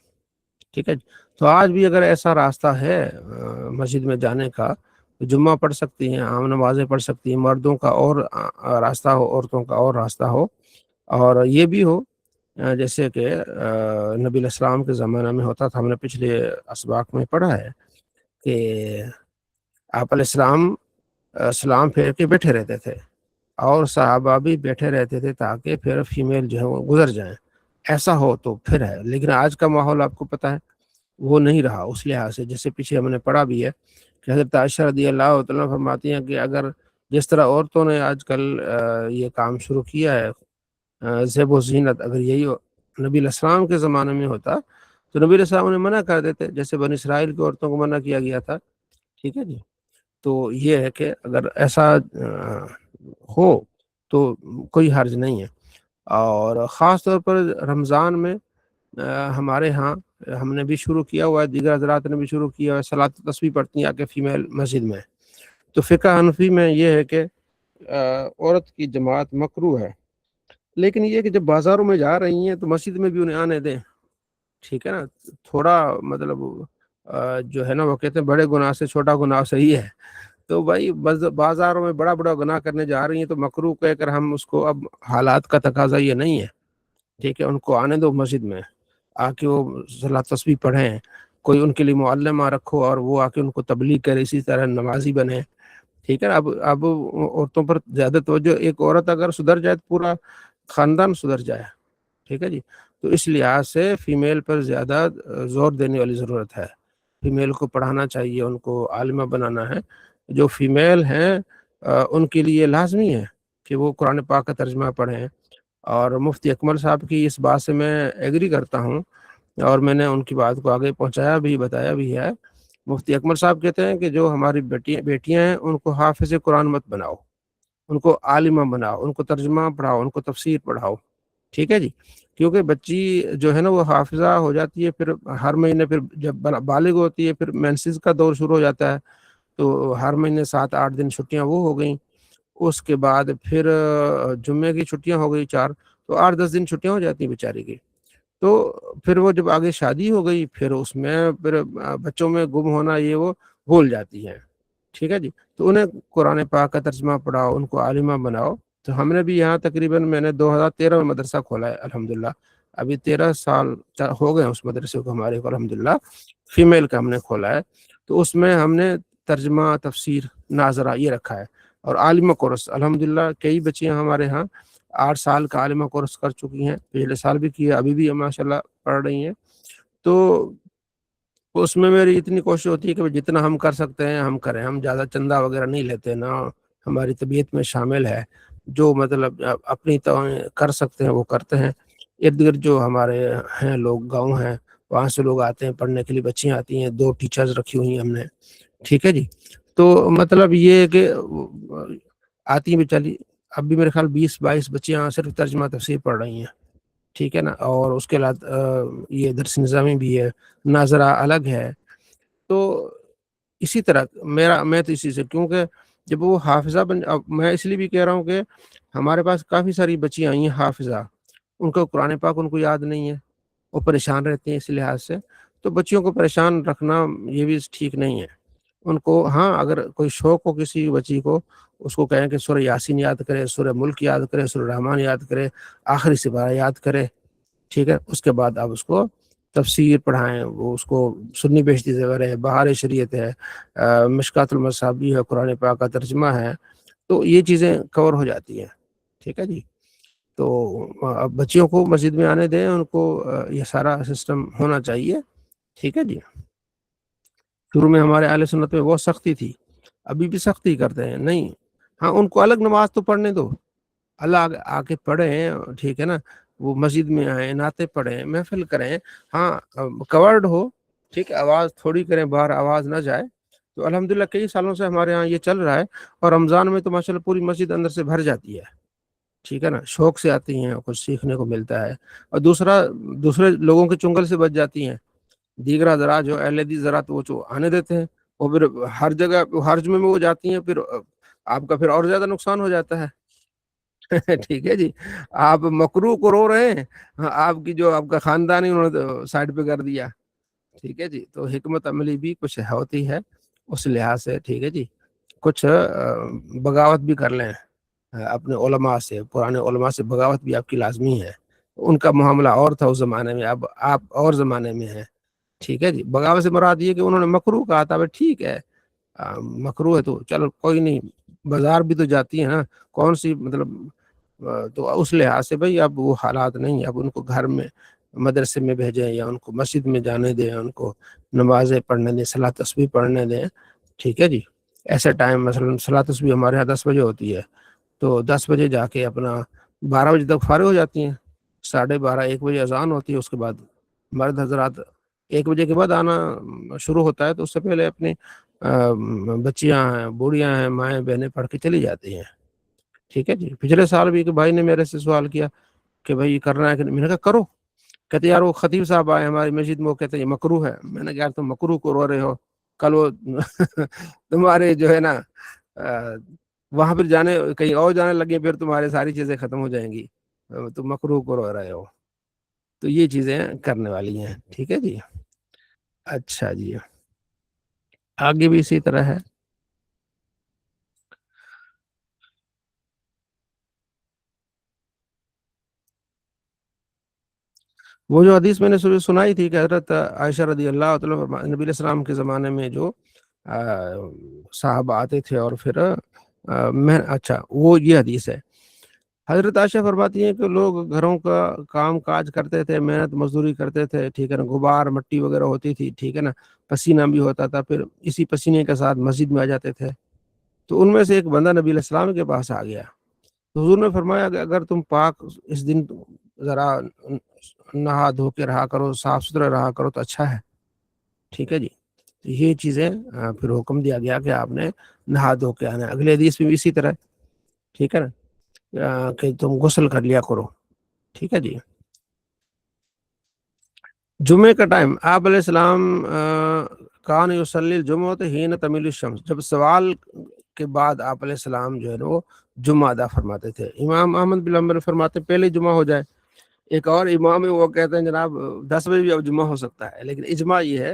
ٹھیک ہے. تو آج بھی اگر ایسا راستہ ہے مسجد میں جانے کا، جمعہ پڑھ سکتی ہیں، عام نمازیں پڑھ سکتی ہیں، مردوں کا اور راستہ ہو، عورتوں کا اور راستہ ہو. اور یہ بھی ہو جیسے کہ نبی علیہ السلام کے زمانہ میں ہوتا تھا. ہم نے پچھلے اسباق میں پڑھا ہے کہ آپ علیہ السلام سلام پھیر کے بیٹھے رہتے تھے اور صحابہ بھی بیٹھے رہتے تھے تاکہ پھر فیمیل جو ہے وہ گزر جائیں. ایسا ہو تو پھر ہے. لیکن آج کا ماحول آپ کو پتہ ہے وہ نہیں رہا اس لحاظ سے. جیسے پیچھے ہم نے پڑھا بھی ہے کہ حضرت عائشہ رضی اللہ تعالیٰ فرماتی ہیں کہ اگر جس طرح عورتوں نے آج کل یہ کام شروع کیا ہے زیب و زینت، اگر یہی نبی علیہ السلام کے زمانے میں ہوتا تو نبی علیہ السلام نے منع کر دیتے، جیسے بنی اسرائیل کی عورتوں کو منع کیا گیا تھا. ٹھیک ہے جی. تو یہ ہے کہ اگر ایسا ہو تو کوئی حرج نہیں ہے. اور خاص طور پر رمضان میں ہمارے ہاں ہم نے بھی شروع کیا ہوا ہے، دیگر حضرات نے بھی شروع کیا ہوا ہے، صلاۃ تسبیح پڑھتی ہیں آ کے فیمیل مسجد میں. تو فقہ حنفی میں یہ ہے کہ عورت کی جماعت مکروہ ہے، لیکن یہ کہ جب بازاروں میں جا رہی ہیں تو مسجد میں بھی انہیں آنے دیں. ٹھیک ہے نا. تھوڑا مطلب جو ہے نا وہ کہتے ہیں بڑے گناہ سے چھوٹا گناہ صحیح ہے. تو بھائی بازاروں میں بڑا بڑا گناہ کرنے جا رہی ہیں تو مکروہ کہہ کر ہم اس کو، اب حالات کا تقاضا یہ نہیں ہے. ٹھیک ہے. ان کو آنے دو مسجد میں، آ کے وہ صلاۃ تسبیح پڑھیں. کوئی ان کے لیے معلمہ رکھو اور وہ آ کے ان کو تبلیغ کرے، اسی طرح نمازی بنے. ٹھیک ہے. اب عورتوں پر زیادہ توجہ، ایک عورت اگر سدھر جائے تو پورا خاندان سدھر جائے. ٹھیک ہے جی. تو اس لحاظ سے فیمیل پر زیادہ زور دینے والی ضرورت ہے. فیمیل کو پڑھانا چاہیے، ان کو عالمہ بنانا ہے. جو فیمیل ہیں ان کے لیے لازمی ہے کہ وہ قرآن پاک کا ترجمہ پڑھیں. اور مفتی اکمل صاحب کی اس بات سے میں ایگری کرتا ہوں، اور میں نے ان کی بات کو آگے پہنچایا بھی، بتایا بھی ہے. مفتی اکمل صاحب کہتے ہیں کہ جو ہماری بیٹیاں ہیں ان کو حافظ قرآن مت بناؤ، ان کو عالمہ بناؤ، ان کو ترجمہ پڑھاؤ، ان کو تفسیر پڑھاؤ. ٹھیک ہے جی. کیونکہ بچی جو ہے نا وہ حافظہ ہو جاتی ہے، پھر ہر مہینے پھر جب بالغ ہوتی ہے پھر مینسز کا دور شروع ہو جاتا ہے، تو ہر مہینے 7-8 دن چھٹیاں وہ ہو گئیں. اس کے بعد پھر جمعے کی چھٹیاں ہو گئی 4، تو 8-10 دن چھٹیاں ہو جاتی ہیں بیچاری کی. تو پھر وہ جب آگے شادی ہو گئی پھر اس میں پھر بچوں میں گم ہونا یہ وہ بھول جاتی ہیں. ٹھیک ہے جی. تو انہیں قرآن پاک کا ترجمہ پڑھاؤ، ان کو عالمہ بناؤ. تو ہم نے بھی یہاں تقریباً میں نے 2013 میں مدرسہ کھولا ہے الحمدللہ. ابھی 13 سال ہو گئے اس مدرسے کو ہمارے کو الحمدللہ. فیمیل کا ہم نے کھولا ہے. تو اس میں ہم نے ترجمہ، تفسیر، ناظرہ یہ رکھا ہے، اور عالمہ کورس الحمدللہ. کئی بچیاں ہمارے ہاں 8 سال کا عالمہ کورس کر چکی ہیں، پچھلے سال بھی کیا، ابھی بھی ماشاءاللہ پڑھ رہی ہیں. تو اس میں میری اتنی کوشش ہوتی ہے کہ جتنا ہم کر سکتے ہیں ہم کریں. ہم زیادہ چندہ وغیرہ نہیں لیتے، نہ ہماری طبیعت میں شامل ہے. جو مطلب اپنی کر سکتے ہیں وہ کرتے ہیں. ارد گرد جو ہمارے ہیں لوگ گاؤں ہیں وہاں سے لوگ آتے ہیں پڑھنے کے لیے، بچیاں آتی ہیں، 2 ٹیچرز رکھی ہوئی ہیں ہم نے، ٹھیک ہے جی. تو مطلب یہ ہے کہ آتی ہیں بیچاری، اب بھی میرے خیال 20-22 بچیاں صرف ترجمہ تفسیر پڑھ رہی ہیں، ٹھیک ہے نا. اور اس کے بعد یہ درس نظامی بھی ہے، ناظرہ الگ ہے. تو اسی طرح میں تو اسی سے، کیونکہ جب وہ حافظہ میں اس لیے بھی کہہ رہا ہوں کہ ہمارے پاس کافی ساری بچیاں آئی ہیں حافظہ، ان کو قرآن پاک ان کو یاد نہیں ہے، وہ پریشان رہتے ہیں اس لحاظ سے. تو بچیوں کو پریشان رکھنا یہ بھی ٹھیک نہیں ہے. ان کو ہاں اگر کوئی شوق ہو کسی بچی کو، اس کو کہیں کہ سورہ یاسین یاد کرے، سورہ ملک یاد کرے، سورہ رحمان یاد کرے، آخری سپارہ یاد کرے، ٹھیک ہے. اس کے بعد آپ اس کو تفسیر پڑھائیں، وہ اس کو سنی بیشتی زیور ہے، بہار شریعت ہے، مشکات المصابیح ہے، قرآن پاک کا ترجمہ ہے، تو یہ چیزیں کور ہو جاتی ہیں، ٹھیک ہے جی. تو بچیوں کو مسجد میں آنے دیں، ان کو یہ سارا سسٹم ہونا چاہیے، ٹھیک ہے جی. شروع میں ہمارے اہل سنت میں بہت سختی تھی، ابھی بھی سختی کرتے ہیں، نہیں ہاں ان کو الگ نماز تو پڑھنے دو، اللہ آ کے پڑھیں، ٹھیک ہے نا. وہ مسجد میں آئیں، نعتیں پڑھیں، محفل کریں، ہاں کورڈ ہو، ٹھیک ہے، آواز تھوڑی کریں، باہر آواز نہ جائے. تو الحمدللہ کئی سالوں سے ہمارے ہاں یہ چل رہا ہے، اور رمضان میں تو ماشاءاللہ پوری مسجد اندر سے بھر جاتی ہے، ٹھیک ہے نا. شوق سے آتی ہیں، کچھ سیکھنے کو ملتا ہے، اور دوسرے لوگوں کے چنگل سے بچ جاتی ہیں. دیگر ذرا جو اہل حدیث ذرا تو وہ آنے دیتے ہیں، وہ پھر ہر جگہ ہر جمعے میں وہ جاتی ہیں، پھر آپ کا پھر اور زیادہ نقصان ہو جاتا ہے. ٹھیک ہے جی. آپ مکروہ کو رو رہے ہیں، آپ کی جو آپ کا خاندان ہی انہوں نے سائڈ پہ کر دیا، ٹھیک ہے جی. تو حکمت عملی بھی کچھ ہوتی ہے اس لحاظ سے، ٹھیک ہے جی. کچھ بغاوت بھی کر لیں اپنے علماء سے، پرانے علماء سے بغاوت بھی آپ کی لازمی ہے. ان کا معاملہ اور تھا اس زمانے میں، اب آپ اور زمانے میں ہیں، ٹھیک ہے جی. بغاوت سے مراد یہ کہ انہوں نے مکروہ کہا تھا، ٹھیک ہے مکروہ ہے تو چلو کوئی نہیں، بازار بھی تو جاتی ہے نا، کون سی مطلب. تو اس لحاظ سے بھائی اب وہ حالات نہیں، اب ان کو گھر میں مدرسے میں بھیجیں، یا ان کو مسجد میں جانے دیں، ان کو نمازیں پڑھنے دیں، صلاۃ تسبیح پڑھنے دیں، ٹھیک ہے جی. ایسے ٹائم مثلا صلاۃ تسبیح ہمارے یہاں 10 بجے ہوتی ہے، تو 10 بجے جا کے اپنا 12 بجے تک فارغ ہو جاتی ہیں، 12:30-1 بجے اذان ہوتی ہے، اس کے بعد مرد حضرات 1 بجے کے بعد آنا شروع ہوتا ہے. تو اس سے پہلے اپنی بچیاں ہیں، بوڑھیاں ہیں، مائیں بہنیں پڑھ کے چلی جاتی ہیں، ٹھیک ہے جی. پچھلے سال بھی ایک بھائی نے میرے سے سوال کیا کہ بھائی یہ کرنا ہے کہ میں نے کہا کرو. کہتے یار وہ خطیب صاحب آئے ہماری مسجد میں، وہ کہتے ہیں یہ مکروہ ہے. میں نے کہا یار تم مکروہ کو رو رہے ہو، کل وہ تمہارے جو ہے نا وہاں پھر جانے کہیں اور جانے لگے، پھر تمہاری ساری چیزیں ختم ہو جائیں گی، تم مکروہ کو رو رہے ہو. تو یہ چیزیں کرنے والی ہیں، ٹھیک ہے جی. اچھا جی، آگے بھی اسی طرح ہے. وہ جو حدیث میں نے سنائی تھی کہ حضرت عائشہ رضی اللہ تعالیٰ نبی علیہ السلام کے زمانے میں جو صحابہ آتے تھے، اور پھر اچھا وہ یہ حدیث ہے. حضرت عائشہ فرماتی ہیں کہ لوگ گھروں کا کام کاج کرتے تھے، محنت مزدوری کرتے تھے، ٹھیک ہے نا، غبار مٹی وغیرہ ہوتی تھی، ٹھیک ہے نا، پسینہ بھی ہوتا تھا، پھر اسی پسینے کے ساتھ مسجد میں آ جاتے تھے. تو ان میں سے ایک بندہ نبی علیہ السلام کے پاس آ گیا. حضور نے فرمایا کہ اگر تم پاک اس دن ذرا نہا دھو کے رہا کرو، صاف ستھرا رہا کرو تو اچھا ہے، ٹھیک ہے جی. تو یہ چیزیں پھر حکم دیا گیا کہ آپ نے نہا دھو کے آنا ہے. اگلے حدیث میں بھی اسی طرح، ٹھیک ہے نا، کہ تم غسل کر لیا کرو، ٹھیک ہے جی. جمعے کا ٹائم آپ علیہ السلام کان یصلی الجمعۃ حین تمیل الشمس، جب سوال کے بعد آپ علیہ السلام جو ہے نا وہ جمعہ ادا فرماتے تھے. امام احمد بن حنبل فرماتے پہلے جمعہ ہو جائے. ایک اور امام ہے وہ کہتے ہیں جناب 10 بجے بھی اب جمعہ ہو سکتا ہے، لیکن اجماع یہ ہے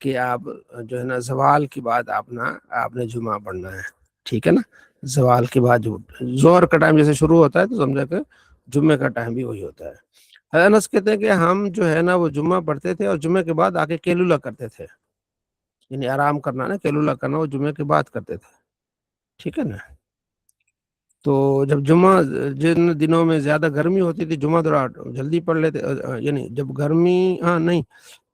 کہ آپ جو ہے نا زوال کے بعد آپ نے جمعہ پڑھنا ہے، ٹھیک ہے نا. زوال کے بعد ظہر کا ٹائم جیسے شروع ہوتا ہے تو سمجھا کہ جمعے کا ٹائم بھی وہی ہوتا ہے. انس کہتے ہیں کہ ہم جو ہے نا وہ جمعہ پڑھتے تھے، اور جمعے کے بعد آ کے کیلولہ کرتے تھے، یعنی آرام کرنا نا، کیلولہ کرنا وہ جمعے کے بعد کرتے تھے، ٹھیک ہے نا. تو جب جمعہ جن دنوں میں زیادہ گرمی ہوتی تھی جمعہ تھوڑا جلدی پڑھ لیتے، یعنی جب گرمی نہیں،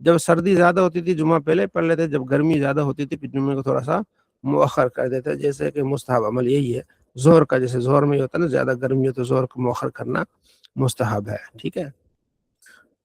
جب سردی زیادہ ہوتی تھی جمعہ پہلے پڑھ لیتے، جب گرمی زیادہ ہوتی تھی پھر جمعے کو تھوڑا سا مؤخر کر دیتے. جیسے کہ مستحب عمل یہی ہے ظہر کا، جیسے ظہر میں ہوتا ہے نا زیادہ گرمی ہو تو ظہر کو مؤخر کرنا مستحب ہے، ٹھیک ہے.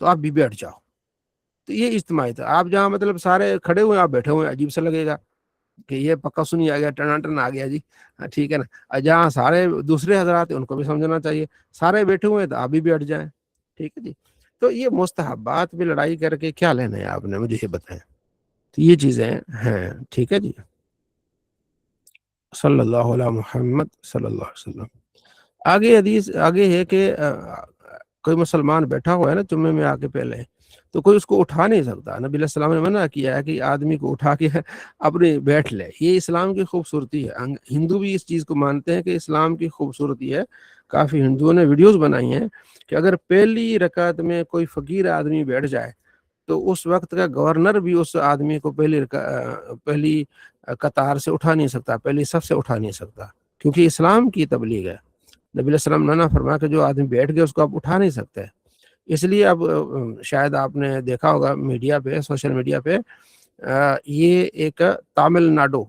تو آپ بھی بیٹھ جاؤ. تو یہ اجتماعی تھا. آپ جہاں مطلب سارے کھڑے ہوئے آپ بیٹھے ہوئے عجیب سا لگے گا کہ یہ پکا سنی آ گیا, ٹناٹن آ گیا جی, ٹھیک ہے نا. جہاں سارے دوسرے حضرات ہیں ان کو بھی سمجھنا چاہیے, سارے بیٹھے ہوئے تو آپ بھی بیٹھ جائیں, ٹھیک ہے جی. تو یہ مستحبات بھی لڑائی کر کے کیا لینا ہے آپ نے, مجھے یہ بتائیں. تو یہ چیزیں ہیں, ٹھیک ہے جی. صلی اللہ علیہ محمد صلی اللہ علیہ وسلم. آگے حدیث آگے ہے کہ کوئی مسلمان بیٹھا ہوا ہے نا جمعے میں آ کے پہلے, تو کوئی اس کو اٹھا نہیں سکتا. نبی علیہ السلام نے منع کیا ہے کہ آدمی کو اٹھا کے اپنے بیٹھ لے. یہ اسلام کی خوبصورتی ہے. ہندو بھی اس چیز کو مانتے ہیں کہ اسلام کی خوبصورتی ہے. کافی ہندوؤں نے ویڈیوز بنائی ہیں کہ اگر پہلی رکعت میں کوئی فقیر آدمی بیٹھ جائے تو اس وقت کا گورنر بھی اس آدمی کو پہلی قطار سے اٹھا نہیں سکتا, پہلی صف سے اٹھا نہیں سکتا, کیونکہ اسلام کی تبلیغ ہے. نبی علیہ السلام نے فرمایا کہ جو آدمی بیٹھ گیا اس کو آپ اٹھا نہیں سکتے. اس لیے اب شاید آپ نے دیکھا ہوگا میڈیا پہ, سوشل میڈیا پہ, یہ ایک تامل ناڈو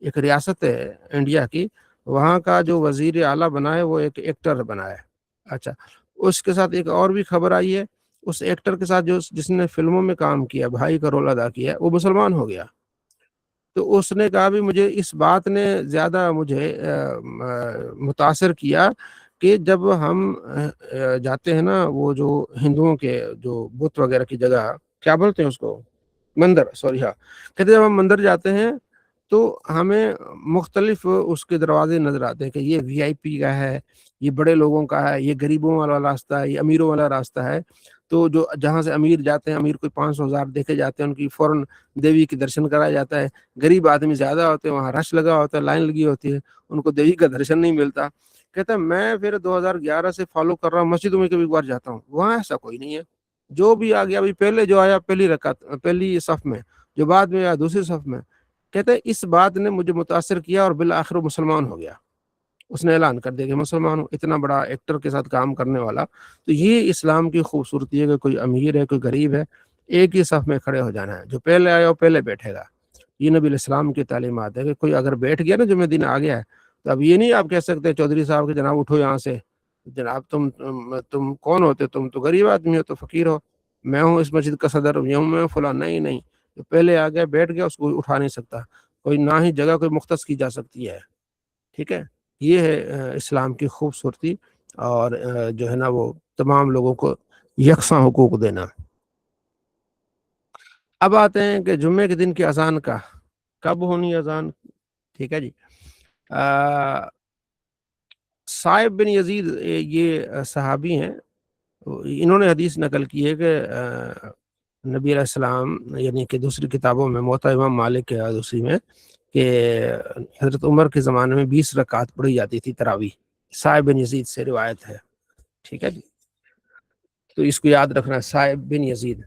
ایک ریاست ہے انڈیا کی, وہاں کا جو وزیر اعلیٰ بنا ہے وہ ایک ایکٹر بنا ہے. اچھا, اس کے ساتھ ایک اور بھی خبر آئی ہے, اس ایکٹر کے ساتھ جس نے فلموں میں کام کیا, بھائی کا رول ادا کیا, وہ مسلمان ہو گیا. تو اس نے کہا بھی مجھے اس بات نے زیادہ مجھے متاثر کیا کہ جب ہم جاتے ہیں نا وہ جو ہندوؤں کے جو بت وغیرہ کی جگہ, کیا بولتے ہیں اس کو, مندر, سوری, ہاں, کہتے جب ہم مندر جاتے ہیں تو ہمیں مختلف اس کے دروازے نظر آتے ہیں کہ یہ وی آئی پی کا ہے, یہ بڑے لوگوں کا ہے, یہ غریبوں والا راستہ ہے, یہ امیروں والا راستہ ہے. تو جو جہاں سے امیر جاتے ہیں, امیر کوئی 500,000 دیکھے جاتے ہیں, ان کی فوراً دیوی کے درشن کرایا جاتا ہے. غریب آدمی زیادہ ہوتے ہیں, وہاں رش لگا ہوتا ہے, لائن لگی ہوتی ہے, ان کو دیوی کا درشن نہیں ملتا. کہتا ہے میں پھر 2011 سے فالو کر رہا ہوں, مسجدوں میں کبھی بار جاتا ہوں, وہاں ایسا کوئی نہیں ہے. جو بھی آ گیا ابھی پہلے جو آیا پہلی رکعت پہلی صف میں, جو بعد میں آیا دوسری صف میں, کہتے ہیں اس بات نے مجھے متاثر کیا اور بالآخر مسلمان ہو گیا. اس نے اعلان کر دیا کہ مسلمان ہوں, اتنا بڑا ایکٹر کے ساتھ کام کرنے والا. تو یہ اسلام کی خوبصورتی ہے کہ کوئی امیر ہے کوئی غریب ہے, ایک ہی صف میں کھڑے ہو جانا ہے. جو پہلے آیا وہ پہلے بیٹھے گا. یہ نبی علیہ السلام کی تعلیمات ہے کہ کوئی اگر بیٹھ گیا نا جمعہ دن آ گیا ہے, تو اب یہ نہیں آپ کہہ سکتے چودھری صاحب کہ جناب اٹھو یہاں سے, جناب تم کون ہوتے, تم تو غریب آدمی ہو, تو فقیر ہو, میں ہوں اس مسجد کا صدر, یوں میں فلاں. نہیں, جو پہلے آ گیا بیٹھ گیا اس کو اٹھا نہیں سکتا کوئی, نہ ہی جگہ کوئی مختص کی جا سکتی ہے. ٹھیک ہے, یہ ہے اسلام کی خوبصورتی, اور جو ہے نا وہ تمام لوگوں کو یکساں حقوق دینا. اب آتے ہیں کہ جمعے کے دن کی اذان کا کب ہونی اذان. ٹھیک ہے جی. صائب بن یزید یہ صحابی ہیں, انہوں نے حدیث نقل کی ہے کہ نبی علیہ السلام, یعنی کہ دوسری کتابوں میں موطا امام مالک کے دوسری میں, کہ حضرت عمر کے زمانے میں 20 رکعت پڑھی جاتی تھی تراویح. صائب بن یزید سے روایت ہے. ٹھیک ہے جی, تو اس کو یاد رکھنا, صائب بن یزید.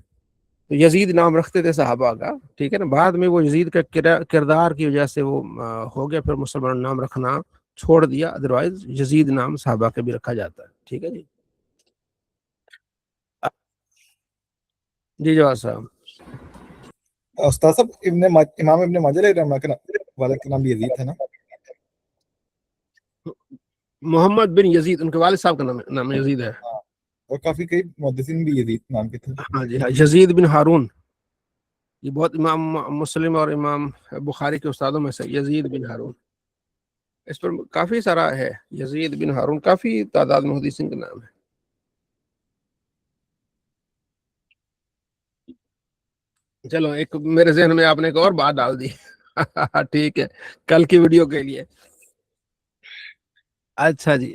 تو یزید نام رکھتے تھے صحابہ کا, ٹھیک ہے نا. بعد میں وہ یزید کا کردار کی وجہ سے وہ ہو گیا, پھر مسلمان نام رکھنا چھوڑ دیا, ادروائز یزید نام صحابہ کا بھی رکھا جاتا ہے. ٹھیک ہے جی. جی جواد صاحب. استاد صاحب امام ابن ماجہ علیہ رحمہ کے والد کا نام بھی یزید ہے نا؟ محمد بن یزید ان کے والد صاحب کا نام یزید ہے. اور کافی کئی محدثین بھی یزید نام کے تھے. ہاں جی, ہاں, یزید بن ہارون, یہ بہت امام مسلم اور امام بخاری کے استادوں میں سے یزید بن ہارون. اس پر کافی سارا ہے, یزید بن ہارون کافی تعداد محدثین کا نام ہے. چلو, ایک میرے ذہن میں آپ نے ایک اور بات ڈال دی. ٹھیک ہے, کل کی ویڈیو کے لیے. اچھا جی,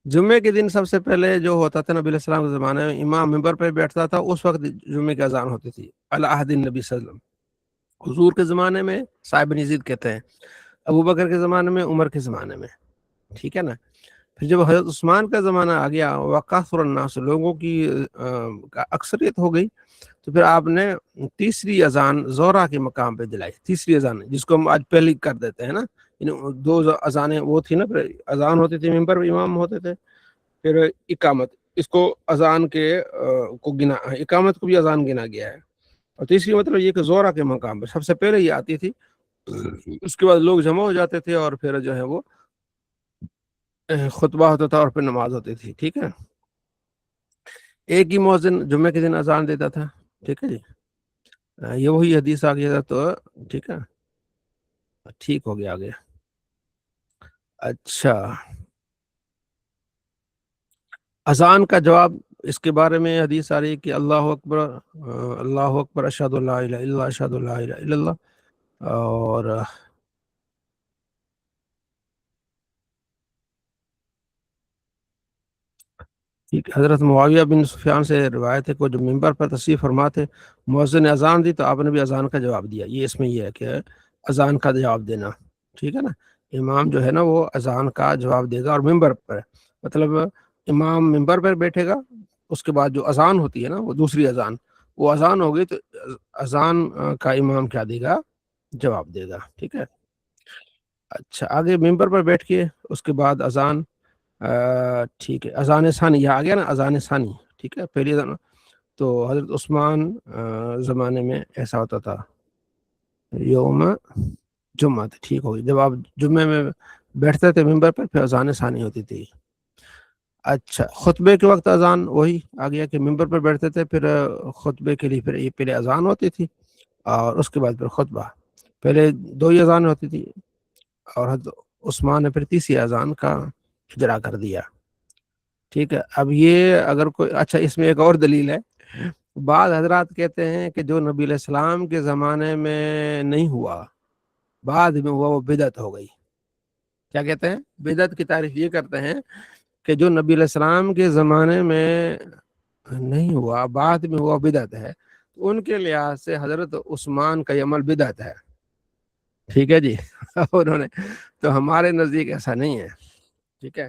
جمعے کے دن سب سے پہلے جو ہوتا تھا نبی علیہ السلام کے زمانے میں, امام ممبر پہ بیٹھتا تھا, اس وقت جمعے کی اذان ہوتی تھی علی عہد النبی صلی اللہ علیہ وسلم. حضور کے زمانے میں صائب بن یزید کہتے ہیں, ابو بکر کے زمانے میں, عمر کے زمانے میں. ٹھیک ہے نا. پھر جب حضرت عثمان کا زمانہ آ گیا, وکثر الناس, لوگوں کی اکثریت ہو گئی, تو پھر آپ نے تیسری اذان زہرہ کے مقام پہ دلائی. تیسری اذان جس کو ہم آج پہلی کر دیتے ہیں نا, 2 اذانیں وہ تھی نا, پھر اذان ہوتی تھی, ممبر پہ امام ہوتے تھے, پھر اقامت, اس کو اذان کے کو گنا, اقامت کو بھی اذان گنا گیا ہے. اور تیسری مطلب یہ کہ زہرہ کے مقام پہ سب سے پہلے یہ آتی تھی, اس کے بعد لوگ جمع ہو جاتے تھے, اور پھر جو ہے وہ خطبہ ہوتا تھا, اور پھر نماز ہوتی تھی. ٹھیک ہے. ایک ہی مؤذن جمعے کے دن اذان دیتا تھا. ٹھیک ہے جی, یہ وہی حدیث آ گیا تھا. تو ٹھیک ہے, ٹھیک ہو گیا آگے. اچھا, اذان کا جواب, اس کے بارے میں حدیث آ رہی ہے کہ اللہ اکبر اللہ اکبر اشہد اللہ الہ الا اللہ اشہد اللہ الہ الا اللہ. اور ٹھیک, حضرت معاویہ بن سفیان سے روایت ہے کہ جب ممبر پر تشریف فرما تھے, مؤذن نے اذان دی تو آپ نے بھی اذان کا جواب دیا. یہ اس میں یہ ہے کہ اذان کا جواب دینا. ٹھیک ہے نا, امام جو ہے نا وہ اذان کا جواب دے گا, اور ممبر پر, مطلب امام ممبر پر بیٹھے گا, اس کے بعد جو اذان ہوتی ہے نا وہ دوسری اذان, وہ اذان ہوگی تو اذان کا امام کیا دے گا, جواب دے گا. ٹھیک ہے. اچھا, آگے ممبر پر بیٹھ کے اس کے بعد اذان, ٹھیک ہے, اذان ثانی, یہ آ گیا نا اذان ثانی. ٹھیک ہے, پہلی اذان. تو حضرت عثمان زمانے میں ایسا ہوتا تھا, یوم جمعہ. ٹھیک ہوگی, جب آپ جمعے میں بیٹھتے تھے ممبر پر, پھر اذان ثانی ہوتی تھی. اچھا, خطبے کے وقت اذان وہی آ گیا کہ ممبر پر بیٹھتے تھے, پھر خطبے کے لیے پھر یہ پہلے اذان ہوتی تھی, اور اس کے بعد پھر خطبہ. پہلے 2 ہی اذان ہوتی تھی, اور حضرت عثمان نے پھر تیسری اذان کا اجرا کر دیا. ٹھیک ہے. اب یہ اگر کوئی, اچھا اس میں ایک اور دلیل ہے. بعض حضرات کہتے ہیں کہ جو نبی علیہ السلام کے زمانے میں نہیں ہوا, بعد میں ہوا, وہ بدعت ہو گئی. کیا کہتے ہیں, بدعت کی تعریف یہ کرتے ہیں کہ جو نبی علیہ السلام کے زمانے میں نہیں ہوا, بعد میں ہوا, بدعت ہے. ان کے لحاظ سے حضرت عثمان کا یہ عمل بدعت ہے. ٹھیک ہے جی. انہوں نے, تو ہمارے نزدیک ایسا نہیں ہے. ٹھیک ہے,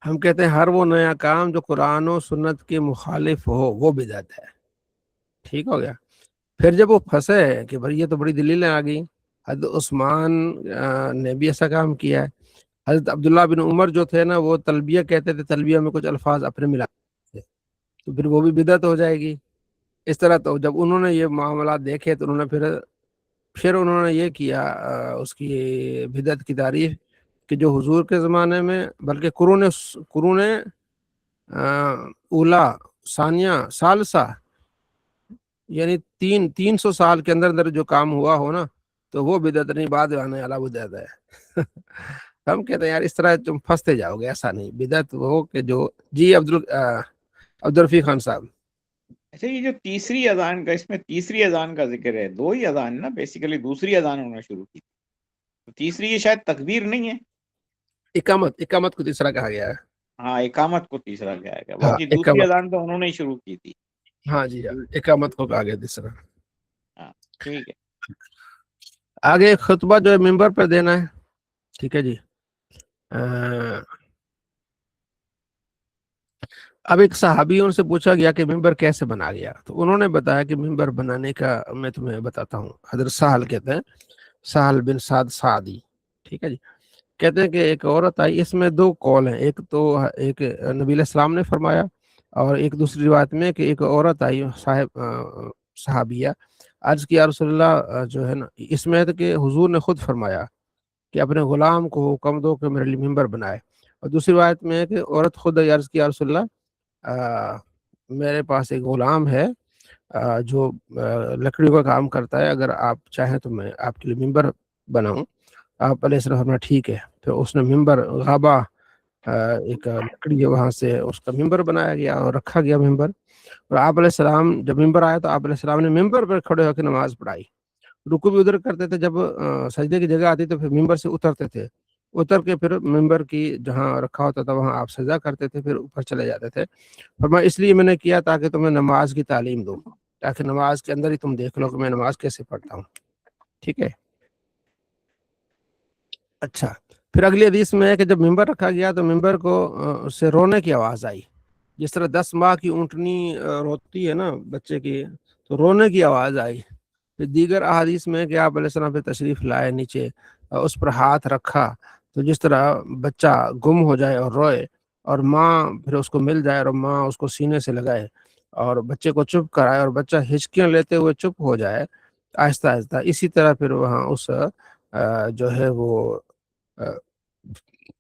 ہم کہتے ہیں ہر وہ نیا کام جو قرآن و سنت کے مخالف ہو وہ بدعت ہے. ٹھیک ہو گیا. پھر جب وہ پھنسے کہ بھائی یہ تو بڑی دلیلیں آ گئی, حضرت عثمان نے بھی ایسا کام کیا ہے. حضرت عبداللہ بن عمر جو تھے نا, وہ تلبیہ کہتے تھے, تلبیہ میں کچھ الفاظ اپنے ملا تھے, تو پھر وہ بھی بدعت ہو جائے گی. اس طرح تو جب انہوں نے یہ معاملات دیکھے تو انہوں نے پھر انہوں نے یہ کیا, اس کی بدعت کی تعریف, کہ جو حضور کے زمانے میں, بلکہ قرون اولا, ثانیہ, ثالثہ, یعنی 300 سال کے اندر جو کام ہوا ہو نا, تو وہ بدعت نہیں, بعد میں آنے والا بدعت ہے. ہم کہتے ہیں یار اس طرح تم پھنستے جاؤ گے, ایسا نہیں. بدعت وہ کہ جو, جی عبدالرفیق خان صاحب. اچھا, یہ جو تیسری اذان کا, اس میں تیسری اذان کا ذکر ہے, 2 ہی اذان نا, بیسیکلی دوسری اذان ہونا شروع کی. تو تیسری یہ شاید تکبیر نہیں ہے, اقامت کو تیسرا کہا گیا ہے. ہاں اقامت کو تیسرا کہا گیا, ہاں, باقی دوسری اذان تو انہوں نے ہی شروع کی تھی. ہاں جی, اقامت کو کہا گیا تیسرا. ہاں ٹھیک ہے. آگے خطبہ جو ہے ممبر پر دینا ہے. ٹھیک ہے جی. اب ایک صحابیوں سے پوچھا گیا کہ ممبر کیسے بنا گیا, تو انہوں نے بتایا کہ ممبر بنانے کا میں تمہیں بتاتا ہوں. حضرت سہل کہتے ہیں, سہل بن سعد سعدی. ٹھیک ہے جی. کہتے ہیں کہ ایک عورت آئی, اس میں 2 قول ہیں, ایک تو ایک نبی علیہ السلام نے فرمایا, اور ایک دوسری روایت میں کہ ایک عورت آئی صحابیہ, عرض کیا رسول اللہ جو ہے نا, اس میں ہے کہ حضور نے خود فرمایا کہ اپنے غلام کو حکم دو کہ میرے لیے ممبر بنائے. اور دوسری روایت میں ہے کہ عورت خود عرض کیا رسول اللہ, میرے پاس ایک غلام ہے جو لکڑی کا کام کرتا ہے, اگر آپ چاہیں تو میں آپ کے لیے ممبر بناؤں. آپ علیہ السلام فرمایا ٹھیک ہے. پھر اس نے ممبر, غابہ ایک لکڑی ہے, وہاں سے اس کا ممبر بنایا گیا اور رکھا گیا ممبر. اور آپ علیہ السلام جب ممبر آیا تو آپ علیہ السلام نے ممبر پر کھڑے ہو کے نماز پڑھائی. رکوع بھی ادھر کرتے تھے, جب سجدے کی جگہ آتی تو پھر ممبر سے اترتے تھے, اتر کے پھر ممبر کی جہاں رکھا ہوتا تھا وہاں آپ سجدہ کرتے تھے, پھر اوپر چلے جاتے تھے. فرمایا اس لیے میں نے کیا تاکہ تمہیں نماز کی تعلیم دوں, تاکہ نماز کے اندر ہی تم دیکھ لو کہ میں نماز کیسے پڑھتا ہوں. ٹھیک ہے. اچھا, پھر اگلی حدیث میں ہے کہ جب ممبر رکھا گیا تو ممبر کو سے رونے کی آواز آئی, جس طرح 10 ماہ کی اونٹنی روتی ہے نا بچے کی, تو رونے کی آواز آئی. پھر دیگر احادیث میں کہ آپ علیہ السلام پہ تشریف لائے نیچے, اس پر ہاتھ رکھا, تو جس طرح بچہ گم ہو جائے اور روئے, اور ماں پھر اس کو مل جائے اور ماں اس کو سینے سے لگائے اور بچے کو چپ کرائے, اور بچہ ہچکیاں لیتے ہوئے چپ ہو جائے آہستہ آہستہ, اسی طرح پھر وہاں اس جو ہے وہ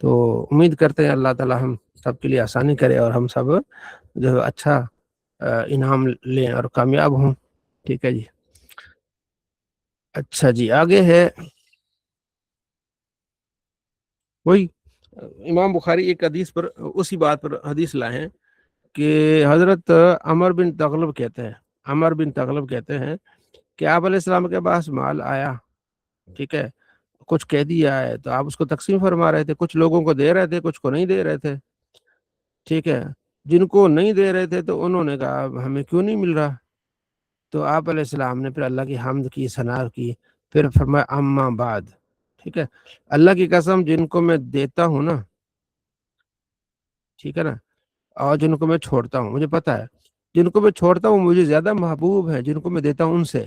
تو امید کرتے ہیں اللہ تعالی ہم سب کے لیے آسانی کرے اور ہم سب جو ہے اچھا انعام لیں اور کامیاب ہوں. ٹھیک ہے جی. اچھا جی آگے ہے وہی امام بخاری ایک حدیث پر اسی بات پر حدیث لائے ہیں کہ حضرت عمر بن تغلب کہتے ہیں کہ آپ علیہ السلام کے پاس مال آیا، ٹھیک ہے، کچھ قیدی آئے تو آپ اس کو تقسیم فرما رہے تھے، کچھ لوگوں کو دے رہے تھے، کچھ کو نہیں دے رہے تھے. ٹھیک ہے، جن کو نہیں دے رہے تھے تو انہوں نے کہا ہمیں کیوں نہیں مل رہا؟ تو آپ علیہ السلام نے پھر اللہ کی حمد کی، ثنا کی، پھر فرمایا اما بعد. ٹھیک ہے، اللہ کی قسم جن کو میں دیتا ہوں نا، ٹھیک ہے نا، اور جن کو میں چھوڑتا ہوں، مجھے پتا ہے جن کو میں چھوڑتا ہوں مجھے زیادہ محبوب ہے جن کو میں دیتا ہوں ان سے.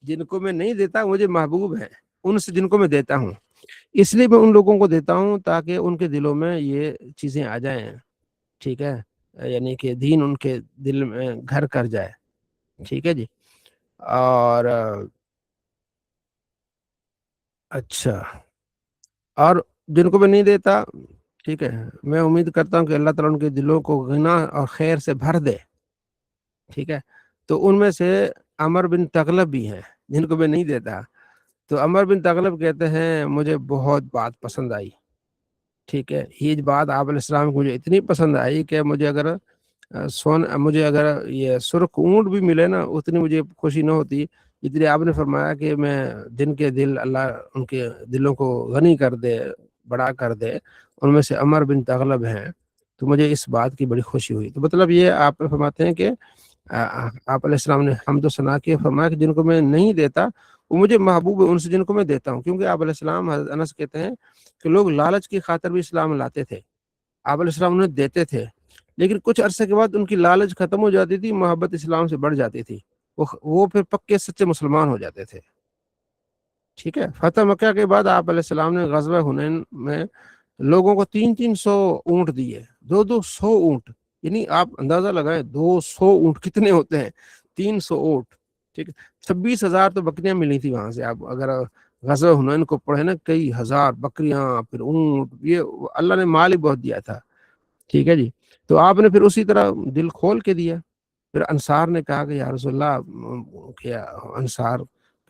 جن کو میں نہیں دیتا مجھے محبوب ہے ان سے جن کو میں دیتا ہوں. اس لیے میں ان لوگوں کو دیتا ہوں تاکہ ان کے دلوں میں یہ چیزیں آ جائیں. ٹھیک ہے، یعنی کہ دین ان کے دل میں گھر کر جائے. ٹھیک ہے جی. اور اچھا، اور جن کو میں نہیں دیتا، ٹھیک ہے، میں امید کرتا ہوں کہ اللہ تعالیٰ ان کے دلوں کو غنا اور خیر سے بھر دے. ٹھیک ہے، تو ان میں سے عمر بن تغلب بھی ہیں جن کو میں نہیں دیتا. تو عمر بن تغلب کہتے ہیں مجھے بہت بات پسند آئی. ٹھیک ہے، یہ بات آپ علیہ السلام کو مجھے اتنی پسند آئی کہ مجھے اگر یہ سرخ اونٹ بھی ملے نا اتنی مجھے خوشی نہ ہوتی جتنی آپ نے فرمایا کہ میں جن کے دل اللہ ان کے دلوں کو غنی کر دے، بڑا کر دے، ان میں سے عمر بن تغلب ہیں. تو مجھے اس بات کی بڑی خوشی ہوئی. تو مطلب یہ آپ فرماتے ہیں کہ آپ علیہ السلام نے حمد و ثنا کے فرمایا کہ جن کو میں نہیں دیتا وہ مجھے محبوب ہے ان سے جن کو میں دیتا ہوں. کیونکہ آپ علیہ السلام، حضرت انس کہتے ہیں کہ لوگ لالچ کی خاطر بھی اسلام لاتے تھے، آپ علیہ السلام انہیں دیتے تھے، لیکن کچھ عرصے کے بعد ان کی لالچ ختم ہو جاتی تھی، محبت اسلام سے بڑھ جاتی تھی، وہ پھر پکے سچے مسلمان ہو جاتے تھے. ٹھیک ہے، فتح مکہ کے بعد آپ علیہ السلام نے غزوہ حنین میں لوگوں کو 300 اونٹ دیے، 200 اونٹ. یعنی آپ اندازہ لگائیں 200 اونٹ کتنے ہوتے ہیں، 300 اونٹ. ٹھیک ہے، 26,000 تو بکریاں ملی تھی وہاں سے. آپ اگر غزوہ حنین کو پڑھے نا، کئی ہزار بکریاں، پھر اونٹ، یہ اللہ نے مال ہی بہت دیا تھا. ٹھیک ہے جی. تو آپ نے پھر اسی طرح دل کھول کے دیا. پھر انصار نے کہا کہ یا رسول اللہ، کیا انصار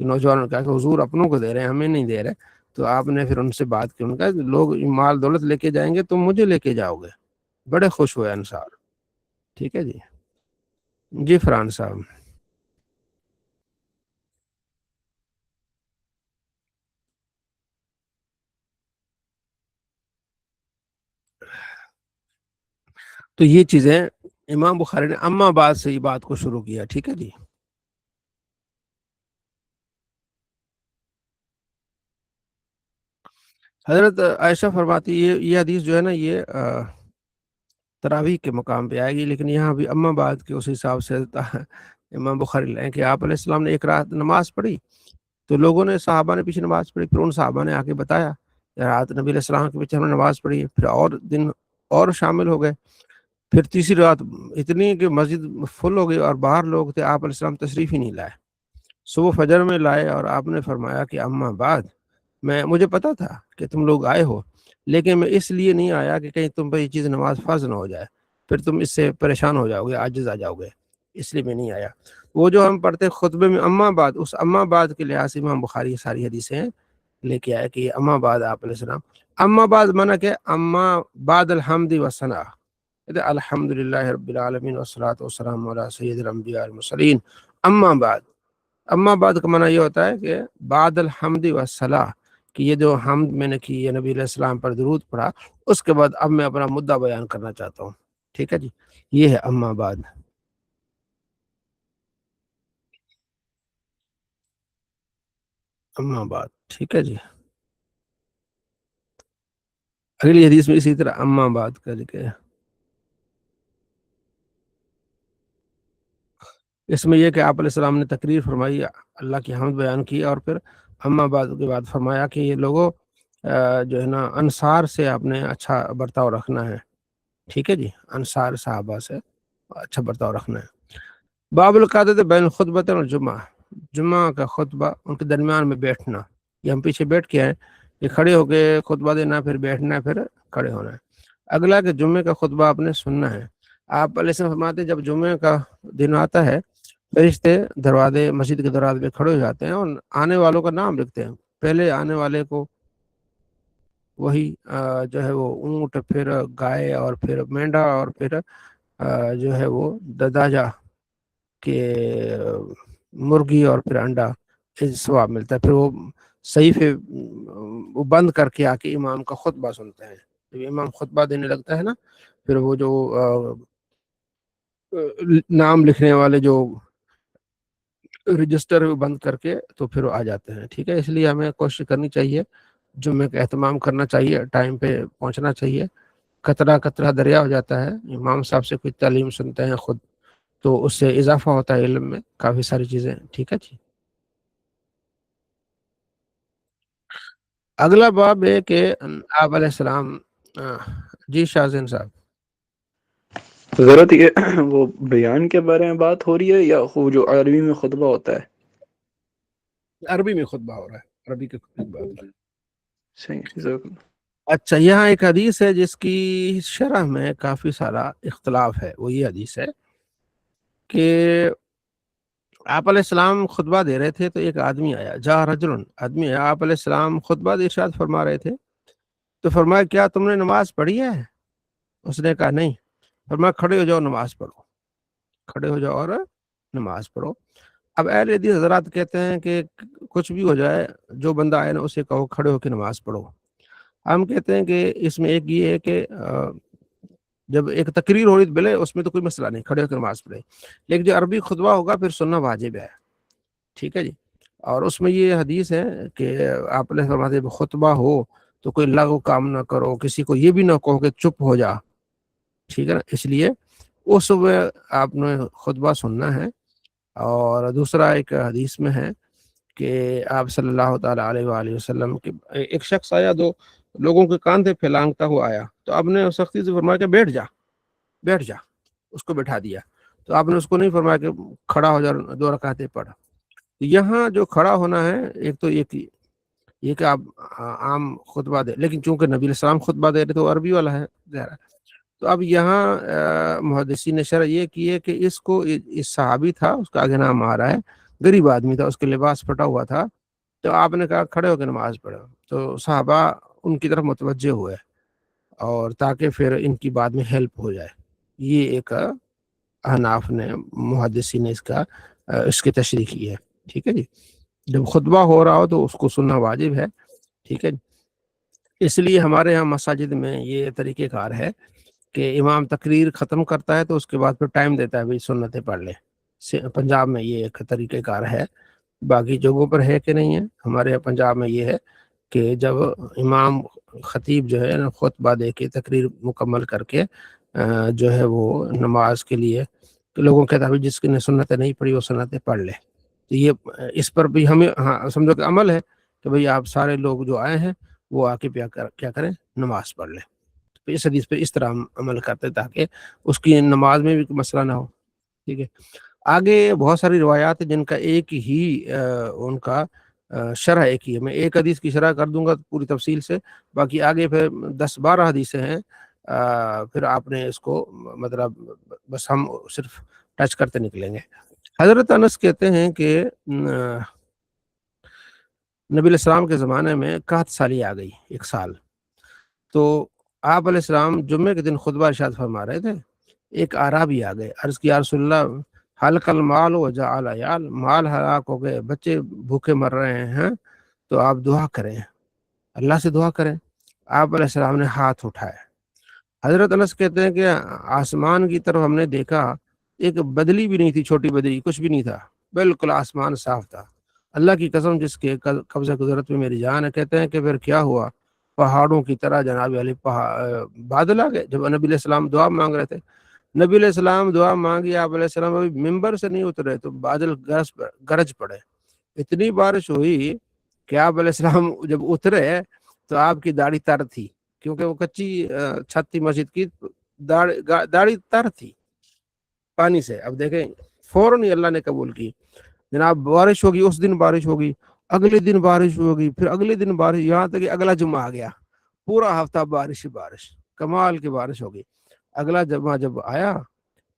کے نوجوانوں نے کہا کہ حضور اپنوں کو دے رہے ہیں، ہمیں نہیں دے رہے. تو آپ نے پھر ان سے بات کی، ان کا لوگ مال دولت لے کے جائیں گے تم مجھے لے کے جاؤ گے. بڑے خوش ہوئے انصار. ٹھیک ہے جی. جی فرحان صاحب. تو یہ چیزیں امام بخاری نے اما بعد سے یہ بات کو شروع کیا. ٹھیک ہے جی. حضرت عائشہ فرماتی یہ حدیث جو ہے نا یہ تراویح کے مقام پہ آئے گی، لیکن یہاں بھی اما بعد کے اس حساب سے امام بخاری لائیں کہ آپ علیہ السلام نے ایک رات نماز پڑھی تو لوگوں نے، صحابہ نے پیچھے نماز پڑھی، پھر ان صحابہ نے آ کے بتایا رات نبی علیہ السلام کے پیچھے ہم نے نماز پڑھی ہے. پھر اور دن اور شامل ہو گئے. پھر تیسری رات اتنی کہ مسجد فل ہو گئی اور باہر لوگ تھے، آپ علیہ السلام تشریف ہی نہیں لائے. صبح فجر میں لائے اور آپ نے فرمایا کہ اما بعد، مجھے پتا تھا کہ تم لوگ آئے ہو، لیکن میں اس لیے نہیں آیا کہ کہیں تم پہ یہ چیز نماز فرض نہ ہو جائے، پھر تم اس سے پریشان ہو جاؤ گے، عاجز آ جاؤ گے، اس لیے میں نہیں آیا. وہ جو ہم پڑھتے خطبے میں اما بعد، اس اما بعد کے لحاظ سے امام بخاری ساری حدیثیں لے کے آئے کہ یہ اما بعد آپ علیہ السلام. اما بعد مانا کہ اما بعد الحمد والثناء، الحمد للہ رب العالمین والصلاۃ والسلام علی سید الانبیاء والمرسلین. اما بعد، اما بعد کا معنی یہ ہوتا ہے کہ بعد الحمد والصلاۃ، کہ یہ جو حمد میں نے کی، یہ نبی علیہ السلام پر درود پڑھا، اس کے بعد اب میں اپنا مدعا بیان کرنا چاہتا ہوں. ٹھیک ہے جی. یہ ہے اما بعد. اما بعد. ٹھیک ہے جی. اگلی حدیث میں اسی طرح اما بعد کر کے اس میں یہ کہ آپ علیہ السلام نے تقریر فرمائی، اللہ کی حمد بیان کی، اور پھر اما بعد کے بعد فرمایا کہ یہ لوگوں جو ہے نا انصار سے آپ نے اچھا برتاؤ رکھنا ہے. ٹھیک ہے جی. انصار صحابہ سے اچھا برتاؤ رکھنا ہے. باب القعدۃ بین الخطبۃ اور جمعہ کا خطبہ ان کے درمیان میں بیٹھنا. یہ ہم پیچھے بیٹھ کے ہیں کہ کھڑے ہو کے خطبہ دینا، پھر بیٹھنا ہے، پھر کھڑے ہونا ہے۔ اگلا کہ جمعے کا خطبہ آپ نے سننا ہے۔ آپ علیہ السلام فرماتے ہیں جب جمعے کا دن آتا ہے فرشتے دروازے، مسجد کے دروازے پہ کھڑے ہو جاتے ہیں اور آنے والوں کا نام لکھتے ہیں۔ پہلے آنے والے کو وہی جو ہے وہ اونٹ، پھر گائے، اور پھر مینڈا، اور پھر جو ہے وہ دداجا کہ مرغی، اور پھر انڈا ثواب ملتا ہے۔ پھر وہ صحیفے وہ بند کر کے آ کے امام کا خطبہ سنتے ہیں۔ جب امام خطبہ دینے لگتا ہے نا، پھر وہ جو نام لکھنے والے جو رجسٹر بند کر کے تو پھر وہ آ جاتے ہیں۔ ٹھیک ہے، اس لیے ہمیں کوشش کرنی چاہیے، جمعے کا اہتمام کرنا چاہیے، ٹائم پہ پہنچنا چاہیے۔ قطرہ قطرہ دریا ہو جاتا ہے۔ امام صاحب سے کوئی تعلیم سنتے ہیں خود تو اس سے اضافہ ہوتا ہے علم میں، کافی ساری چیزیں۔ ٹھیک ہے جی۔ اگلا باب ہے کہ آپ علیہ السلام جی شاہزین صاحب، ضرورت یہ وہ بیان کے بارے میں بات ہو رہی ہے یا وہ جو عربی میں خطبہ ہوتا ہے؟ عربی میں خطبہ ہو رہا ہے، عربی کے خطبہ ہو رہا ہے۔ صحیح، جزاک اللہ۔ اچھا، یہاں ایک حدیث ہے جس کی شرح میں کافی سارا اختلاف ہے۔ وہ یہ حدیث ہے کہ آپ علیہ السلام خطبہ دے رہے تھے تو ایک آدمی آیا، جا رجل، آدمی آیا، آپ علیہ السلام خطبہ ارشاد فرما رہے تھے تو فرمایا کیا تم نے نماز پڑھی ہے؟ اس نے کہا نہیں۔ فرمایا کھڑے ہو جاؤ، نماز پڑھو، کھڑے ہو جاؤ اور نماز پڑھو۔ اب اہل حدیث حضرات کہتے ہیں کہ کچھ بھی ہو جائے، جو بندہ آئے نا اسے کہو کھڑے ہو کے نماز پڑھو۔ ہم کہتے ہیں کہ اس میں ایک یہ ہے کہ جب ایک تقریر ہو رہی تو بلے اس میں تو کوئی مسئلہ نہیں، کھڑے ہو کے نماز پڑھے، لیکن جو عربی خطبہ ہوگا پھر سننا واجب ہے۔ ٹھیک ہے جی۔ اور اس میں یہ حدیث ہے کہ آپ نے فرماتے خطبہ ہو تو کوئی لغو کام نہ کرو، کسی کو یہ بھی نہ کہو کہ چپ ہو جا۔ ٹھیک ہے نا، اس لیے اس وقت آپ نے خطبہ سننا ہے۔ اور دوسرا ایک حدیث میں ہے کہ آپ صلی اللہ تعالیٰ علیہ وآلہ وسلم کے ایک شخص آیا، دو لوگوں کے کاندھے پھیلانگتا ہوا آیا، تو آپ نے سختی سے فرمایا کہ بیٹھ جا، بیٹھ جا، اس کو بٹھا دیا۔ تو آپ نے اس کو نہیں فرمایا کہ کھڑا ہو جا، 2 رکعتیں پڑھ۔ یہاں جو کھڑا ہونا ہے، ایک تو یہ کہ آپ عام خطبہ دے، لیکن چونکہ نبی علیہ السلام خطبہ دے رہے تو عربی والا ہے ظاہر ہے۔ تو اب یہاں محدثین نے شرح یہ کی ہے کہ اس کو اس صحابی تھا، اس کا آگے نام آ رہا ہے، غریب آدمی تھا، اس کے لباس پھٹا ہوا تھا، تو آپ نے کہا کھڑے ہو کے نماز پڑھو، تو صحابہ ان کی طرف متوجہ ہوئے، اور تاکہ پھر ان کی بعد میں ہیلپ ہو جائے۔ یہ ایک احناف نے، محدثین نے اس کی تشریح کی ہے۔ ٹھیک ہے جی۔ جب خطبہ ہو رہا ہو تو اس کو سننا واجب ہے۔ ٹھیک ہے جی۔ اس لیے ہمارے ہاں مساجد میں یہ طریقہ کار ہے کہ امام تقریر ختم کرتا ہے تو اس کے بعد پھر ٹائم دیتا ہے بھائی سنتیں پڑھ لے۔ پنجاب میں یہ ایک طریقہ کار ہے، باقی جگہوں پر ہے کہ نہیں ہے۔ ہمارے یہاں پنجاب میں یہ ہے کہ جب امام خطیب جو ہے خطبہ دے کے تقریر مکمل کر کے جو ہے وہ نماز کے لیے تو لوگوں کہتا ہے جس کی نے سنتیں نہیں پڑھی وہ سنتیں پڑھ لے۔ تو یہ اس پر بھی ہمیں سمجھو کہ عمل ہے کہ بھئی آپ سارے لوگ جو آئے ہیں وہ آ کے کیا کریں، نماز پڑھ لیں۔ تو اس حدیث پہ اس طرح عمل کرتے تاکہ اس کی نماز میں بھی کوئی مسئلہ نہ ہو۔ ٹھیک ہے۔ آگے بہت ساری روایات ہیں جن کا ایک ہی ان کا شرح ایک ہی ہے۔ میں ایک حدیث کی شرح کر دوں گا پوری تفصیل سے، باقی آگے پھر 10-12 حدیثیں ہیں، پھر آپ نے اس کو مطلب بس ہم صرف ٹچ کرتے نکلیں گے۔ حضرت انس کہتے ہیں کہ نبی علیہ السلام کے زمانے میں 61 سالی آ گئی، 1 سال، تو آپ علیہ السلام جمعے کے دن خطبہ ارشاد فرما رہے تھے، ایک اعرابی آ گئے، عرض کیا رسول اللہ حلق المال وجعل عیال، مال ہلاک ہو گئے، بچے بھوکے مر رہے ہیں، تو آپ دعا کریں، اللہ سے دعا کریں۔ آپ علیہ السلام نے ہاتھ اٹھائے۔ حضرت انس کہتے ہیں کہ آسمان کی طرف ہم نے دیکھا، ایک بدلی بھی نہیں تھی، چھوٹی بدلی، کچھ بھی نہیں تھا، بالکل آسمان صاف تھا۔ اللہ کی قسم جس کے قبضہ قدرت میں میری جان ہے، کہتے ہیں کہ پھر کیا ہوا، پہاڑوں کی طرح جناب علی بادل آ گئے۔ جب نبی علیہ السلام دعا مانگ رہے تھے، نبی علیہ السلام دعا مانگی، آپ علیہ السلام ابھی ممبر سے نہیں اترے تو بادل گرج پڑے، اتنی بارش ہوئی کہ آپ علیہ السلام جب اترے تو آپ کی داڑھی تر تھی، کیونکہ وہ کچی چھت تھی مسجد کی، داڑھی تر تھی پانی سے۔ اب دیکھیں فوراً ہی اللہ نے قبول کی، جناب بارش ہوگی، اس دن بارش ہوگی، اگلے دن بارش ہوگی، پھر اگلے دن بارش، یہاں تک کہ اگلا جمعہ آ گیا، پورا ہفتہ بارش ہی بارش، کمال کی بارش ہوگی۔ اگلا جمعہ جب آیا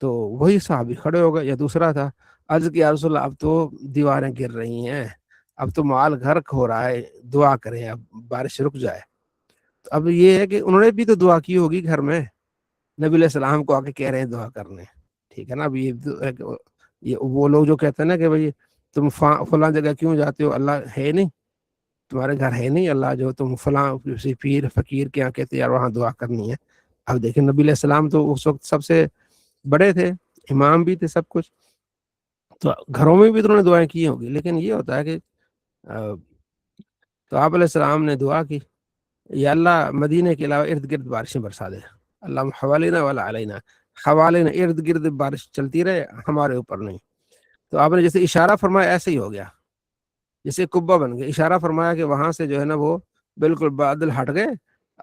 تو وہی صحابی کھڑے ہو گئے، یا دوسرا تھا، عرض کی یا رسول اللہ اب تو دیواریں گر رہی ہیں، اب تو مال غرق ہو رہا ہے، دعا کریں اب بارش رک جائے۔ تو اب یہ ہے کہ انہوں نے بھی تو دعا کی ہوگی گھر میں، نبی علیہ السلام کو آ کے کہہ رہے ہیں دعا کرنے، ٹھیک ہے نا۔ اب یہ وہ لوگ جو کہتے ہیں نا کہ بھائی تم فلاں جگہ کیوں جاتے ہو، اللہ ہے نہیں، تمہارے گھر ہے نہیں اللہ، جو تم فلاں کسی پیر فقیر کے یہاں کہتے یار وہاں دعا کرنی ہے۔ اب دیکھیں نبی علیہ السلام تو اس وقت سب سے بڑے تھے، امام بھی تھے، سب کچھ، تو گھروں میں بھی تو انہوں نے دعائیں کی ہوگی، لیکن یہ ہوتا ہے کہ تو آپ علیہ السلام نے دعا کی یا اللہ مدینے کے علاوہ ارد گرد بارشیں برسا دے، اللہ حوالینہ ولا علینا، حوالینہ ارد گرد بارش چلتی رہے، ہمارے اوپر نہیں۔ تو آپ نے جیسے اشارہ فرمایا ایسے ہی ہو گیا، جیسے قبہ بن گیا، اشارہ فرمایا کہ وہاں سے جو ہے نا وہ بالکل بادل ہٹ گئے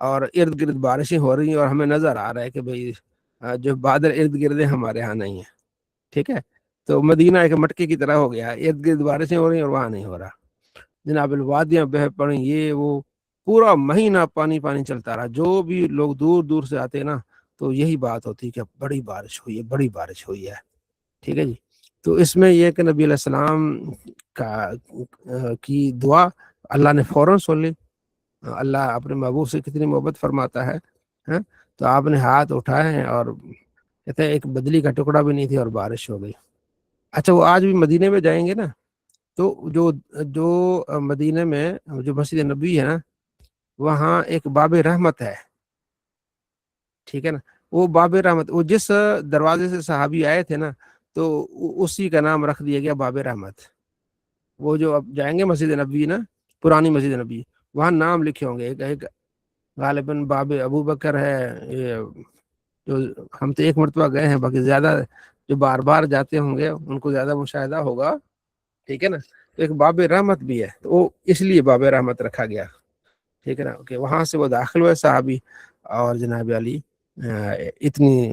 اور ارد گرد بارشیں ہو رہی ہیں، اور ہمیں نظر آ رہا ہے کہ بھئی جو بادل ارد گرد ہمارے ہاں نہیں ہے، ٹھیک ہے۔ تو مدینہ ایک مٹکے کی طرح ہو گیا، ارد گرد بارشیں ہو رہی ہیں اور وہاں نہیں ہو رہا، جناب الوادیاں بہہ پڑیں، یہ وہ پورا مہینہ پانی پانی چلتا رہا۔ جو بھی لوگ دور دور سے آتے نا تو یہی بات ہوتی کہ بڑی بارش ہوئی ہے، بڑی بارش ہوئی ہے، ٹھیک ہے جی۔ تو اس میں یہ کہ نبی علیہ السلام کی دعا اللہ نے فوراً سن لی۔ اللہ اپنے محبوب سے کتنی محبت فرماتا ہے، تو آپ نے ہاتھ اٹھائے ہیں اور کہتے ہیں ایک بدلی کا ٹکڑا بھی نہیں تھی اور بارش ہو گئی۔ اچھا وہ آج بھی مدینے میں جائیں گے نا تو جو مدینے میں جو مسجد نبوی ہے نا، وہاں ایک باب رحمت ہے، ٹھیک ہے نا۔ وہ باب رحمت، وہ جس دروازے سے صحابی آئے تھے نا تو اسی کا نام رکھ دیا گیا باب رحمت۔ وہ جو اب جائیں گے مسجد نبوی نا، پرانی مسجد نبوی، وہاں نام لکھے ہوں گے، ایک غالباً باب ابو بکر ہے، یہ جو ہم تو ایک مرتبہ گئے ہیں، باقی زیادہ جو بار بار جاتے ہوں گے ان کو زیادہ مشاہدہ ہوگا، ٹھیک ہے نا۔ تو ایک باب رحمت بھی ہے، تو وہ اس لیے باب رحمت رکھا گیا، ٹھیک ہے نا، کہ وہاں سے وہ داخل ہوئے صحابی اور جناب علی اتنی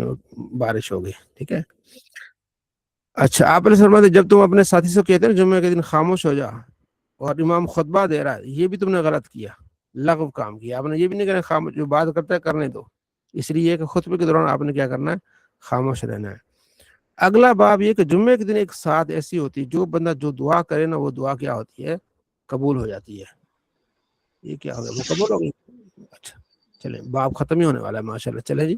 بارش ہو گئی، ٹھیک ہے۔ اچھا آپ نے فرمایا جب تم اپنے ساتھی سے کہتے ہیں جمعے کے دن خاموش ہو جا اور امام خطبہ دے رہا ہے، یہ بھی تم نے غلط کیا، لغو کام کیا۔ آپ نے یہ بھی نہیں کہنا خاموش، جو بات کرتا ہے کرنے دو، اس لیے کہ خطبے کے دوران آپ نے کیا کرنا ہے، خاموش رہنا ہے۔ اگلا باب یہ کہ جمعے کے دن ایک ساتھ ایسی ہوتی ہے، جو بندہ جو دعا کرے نا وہ دعا کیا ہوتی ہے، قبول ہو جاتی ہے۔ یہ کیا ہو گیا، مکمل ہو گئی؟ اچھا چلیں، باب ختم ہی ہونے والا ہے ماشاء اللہ۔ چلے جی،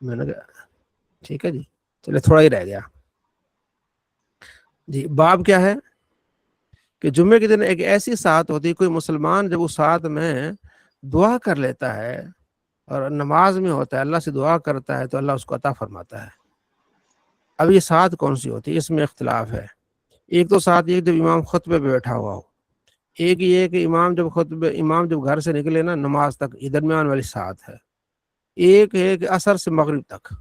میں نے کہا ٹھیک ہے جی، چلے تھوڑا ہی رہ گیا جی۔ باب کیا ہے کہ جمعے کے دن ایک ایسی ساتھ ہوتی ہے، کوئی مسلمان جب اس ساتھ میں دعا کر لیتا ہے اور نماز میں ہوتا ہے، اللہ سے دعا کرتا ہے تو اللہ اس کو عطا فرماتا ہے۔ اب یہ ساتھ کون سی ہوتی ہے، اس میں اختلاف ہے۔ ایک تو ساتھ یہ جب امام خطبے پہ بیٹھا ہوا ہو، ایک یہ کہ امام جب گھر سے نکلے نا نماز تک، یہ درمیان والی ساتھ ہے۔ ایک ہے کہ عصر سے مغرب تک،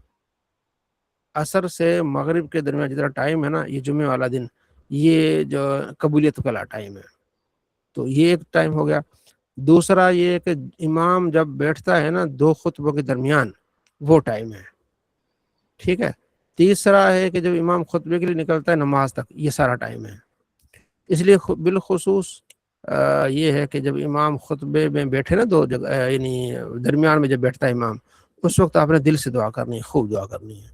عصر سے مغرب کے درمیان جتنا ٹائم ہے نا، یہ جمعے والا دن یہ جو قبولیت والا ٹائم ہے، تو یہ ایک ٹائم ہو گیا۔ دوسرا یہ کہ امام جب بیٹھتا ہے نا دو خطبوں کے درمیان، وہ ٹائم ہے، ٹھیک ہے۔ تیسرا ہے کہ جب امام خطبے کے لیے نکلتا ہے نماز تک، یہ سارا ٹائم ہے۔ اس لیے بالخصوص یہ ہے کہ جب امام خطبے میں بیٹھے نا دو جگہ، یعنی درمیان میں جب بیٹھتا ہے امام، اس وقت آپ نے دل سے دعا کرنی ہے، خوب دعا کرنی ہے،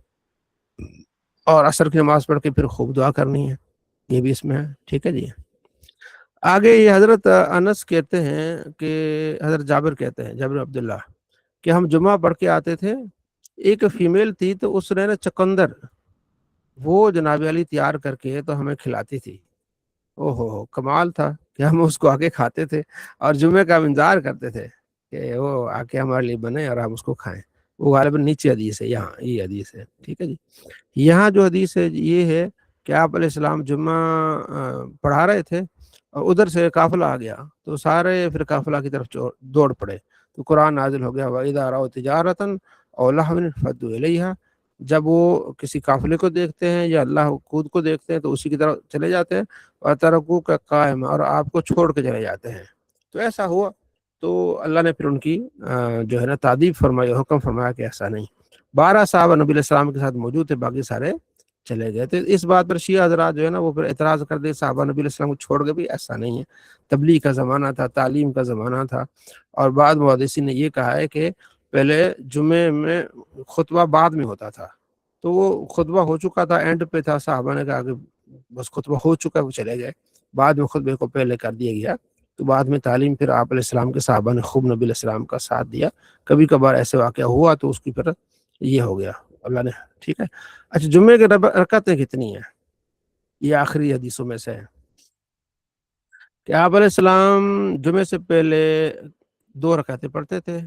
اور عصر کی نماز پڑھ کے پھر خوب دعا کرنی ہے، یہ بھی اس میں ہے، ٹھیک ہے جی۔ آگے یہ حضرت انس کہتے ہیں کہ حضرت جابر کہتے ہیں، جابر عبداللہ، کہ ہم جمعہ پڑھ کے آتے تھے، ایک فیمیل تھی تو اس نے نا چقندر وہ جناب علی تیار کر کے تو ہمیں کھلاتی تھی۔ او ہو کمال تھا کہ ہم اس کو آگے کھاتے تھے اور جمعے کا ہم انتظار کرتے تھے کہ وہ آ کے ہمارے لیے بنے اور ہم اس کو کھائیں۔ وہ غالباً نیچے حدیث ہے، یہاں یہ حدیث ہے، ٹھیک ہے جی۔ یہاں جو حدیث ہے یہ ہے کہ آپ علیہ السلام جمعہ پڑھا رہے تھے اور ادھر سے قافلہ آ گیا، تو سارے پھر قافلہ کی طرف دوڑ پڑے، تو قرآن نازل ہو گیا، وَإِذَا رَأَوْا تِجَارَةً أَوْ لَهْوًا انفَضُّوا إِلَيْهَا۔ جب وہ کسی قافلے کو دیکھتے ہیں یا اللہ خود کو دیکھتے ہیں تو اسی کی طرف چلے جاتے ہیں، وَتَرَكُوكَ قَائِمًا، اور آپ کو چھوڑ کے چلے جاتے ہیں۔ تو ایسا ہوا تو اللہ نے پھر ان کی جو ہے نا تعدیب فرمائی، حکم فرمایا کہ ایسا نہیں۔ 12 صحابہ نبی علیہ السلام کے ساتھ موجود تھے، باقی سارے چلے گئے. تو اس بات پر شیعہ حضرات جو ہے نا وہ پھر اعتراض کر دے صحابہ نبی علیہ السلام کو چھوڑ کے بھی. ایسا نہیں ہے, تبلیغ کا زمانہ تھا, تعلیم کا زمانہ تھا. اور بعد محدثین نے یہ کہا ہے کہ پہلے جمعے میں خطبہ بعد میں ہوتا تھا, تو وہ خطبہ ہو چکا تھا, اینڈ پہ تھا, صحابہ نے کہا کہ بس خطبہ ہو چکا, وہ چلے گئے. بعد میں خطبے کو پہلے کر دیا گیا. تو بعد میں تعلیم پھر آپ علیہ السلام کے صحابہ نے خوب نبی علیہ السلام کا ساتھ دیا. کبھی کبھار ایسے واقعہ ہوا تو اس کی پھر یہ ہو گیا اللہ نے. ٹھیک ہے. اچھا, جمعے کے رکعتیں کتنی ہیں؟ یہ آخری حدیثوں میں سے ہے کہ آپ علیہ السلام جمعے سے پہلے 2 رکعتیں پڑھتے تھے,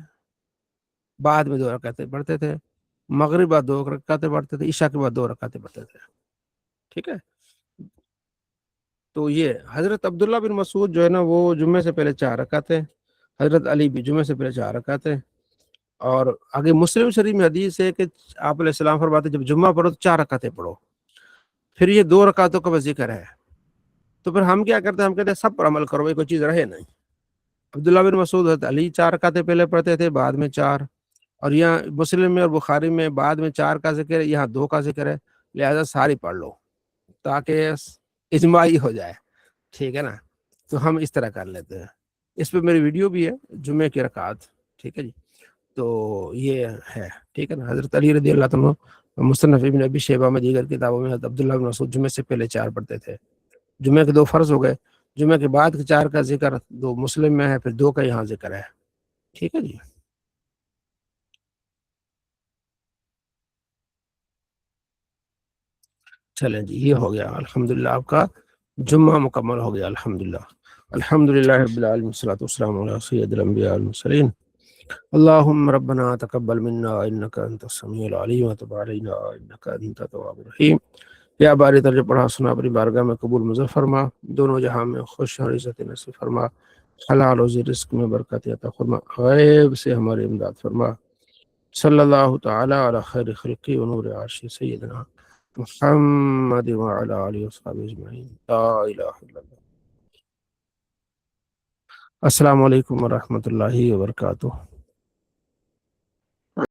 بعد میں 2 رکعتیں پڑھتے تھے, مغرب بعد 2 رکعتیں پڑھتے تھے, عشاء کے بعد 2 رکعتیں پڑھتے تھے. ٹھیک ہے. تو یہ حضرت عبداللہ بن مسعود جو ہے نا وہ جمعے سے پہلے 4 رکعتیں, حضرت علی بھی جمعے سے پہلے 4 رکعتیں. اور آگے مسلم شریف میں حدیث ہے کہ آپ علیہ السلام فرماتے جب جمعہ پڑھو تو 4 رکعتیں پڑھو. پھر یہ 2 رکعتوں کا ذکر ہے. تو پھر ہم کیا کرتے ہیں, ہم کہتے ہیں سب پر عمل کرو, کوئی چیز رہے نہیں. عبداللہ بن مسعود حضرت علی 4 رکعتیں پہلے پڑھتے تھے, بعد میں 4. اور یہاں مسلم میں اور بخاری میں بعد میں 4 کا ذکر ہے, یہاں 2 کا ذکر ہے. لہذا ساری پڑھ لو تاکہ اجماعی ہو جائے. ٹھیک ہے نا. تو ہم اس طرح کر لیتے ہیں. اس پہ میری ویڈیو بھی ہے, جمعے کی رکعت. ٹھیک ہے جی. تو یہ ہے. ٹھیک ہے نا. حضرت علی رضی اللہ عنہ مصنف ابن ابی شیبہ میں دیگر کتابوں میں حضرت عبداللہ بن مسعود جمعے سے پہلے 4 پڑھتے تھے. جمعے کے 2 فرض ہو گئے, جمعے کے بعد کے 4 کا ذکر 2 مسلم میں ہے, پھر 2 کا یہاں ذکر ہے. ٹھیک ہے جی. چلیں جی, یہ ہو گیا الحمدللہ, آپ کا جمعہ مکمل ہو گیا الحمدللہ. الحمدللہ رب العالمین والصلاۃ والسلام علی سید الانبیاء والمرسلین. اللهم ربنا تقبل منا انك انت السميع العليم وتب علينا انك انت التواب الرحيم. یا باری طرح پڑھا سنا اپنی بارگاہ میں قبول منظور فرما, دونوں جہاں میں خوش اور عزت نصیب فرما, حلال و رزق میں برکت عطا فرما, غیب سے ہماری امداد فرما. صلی اللہ تعالی علی خیر خلقی و نور عرشی سیدنا محمد وعلی آلہ وصحبہ اجمعین. لا الہ الا اللہ. السلام علیکم ورحمۃ اللہ وبرکاتہ.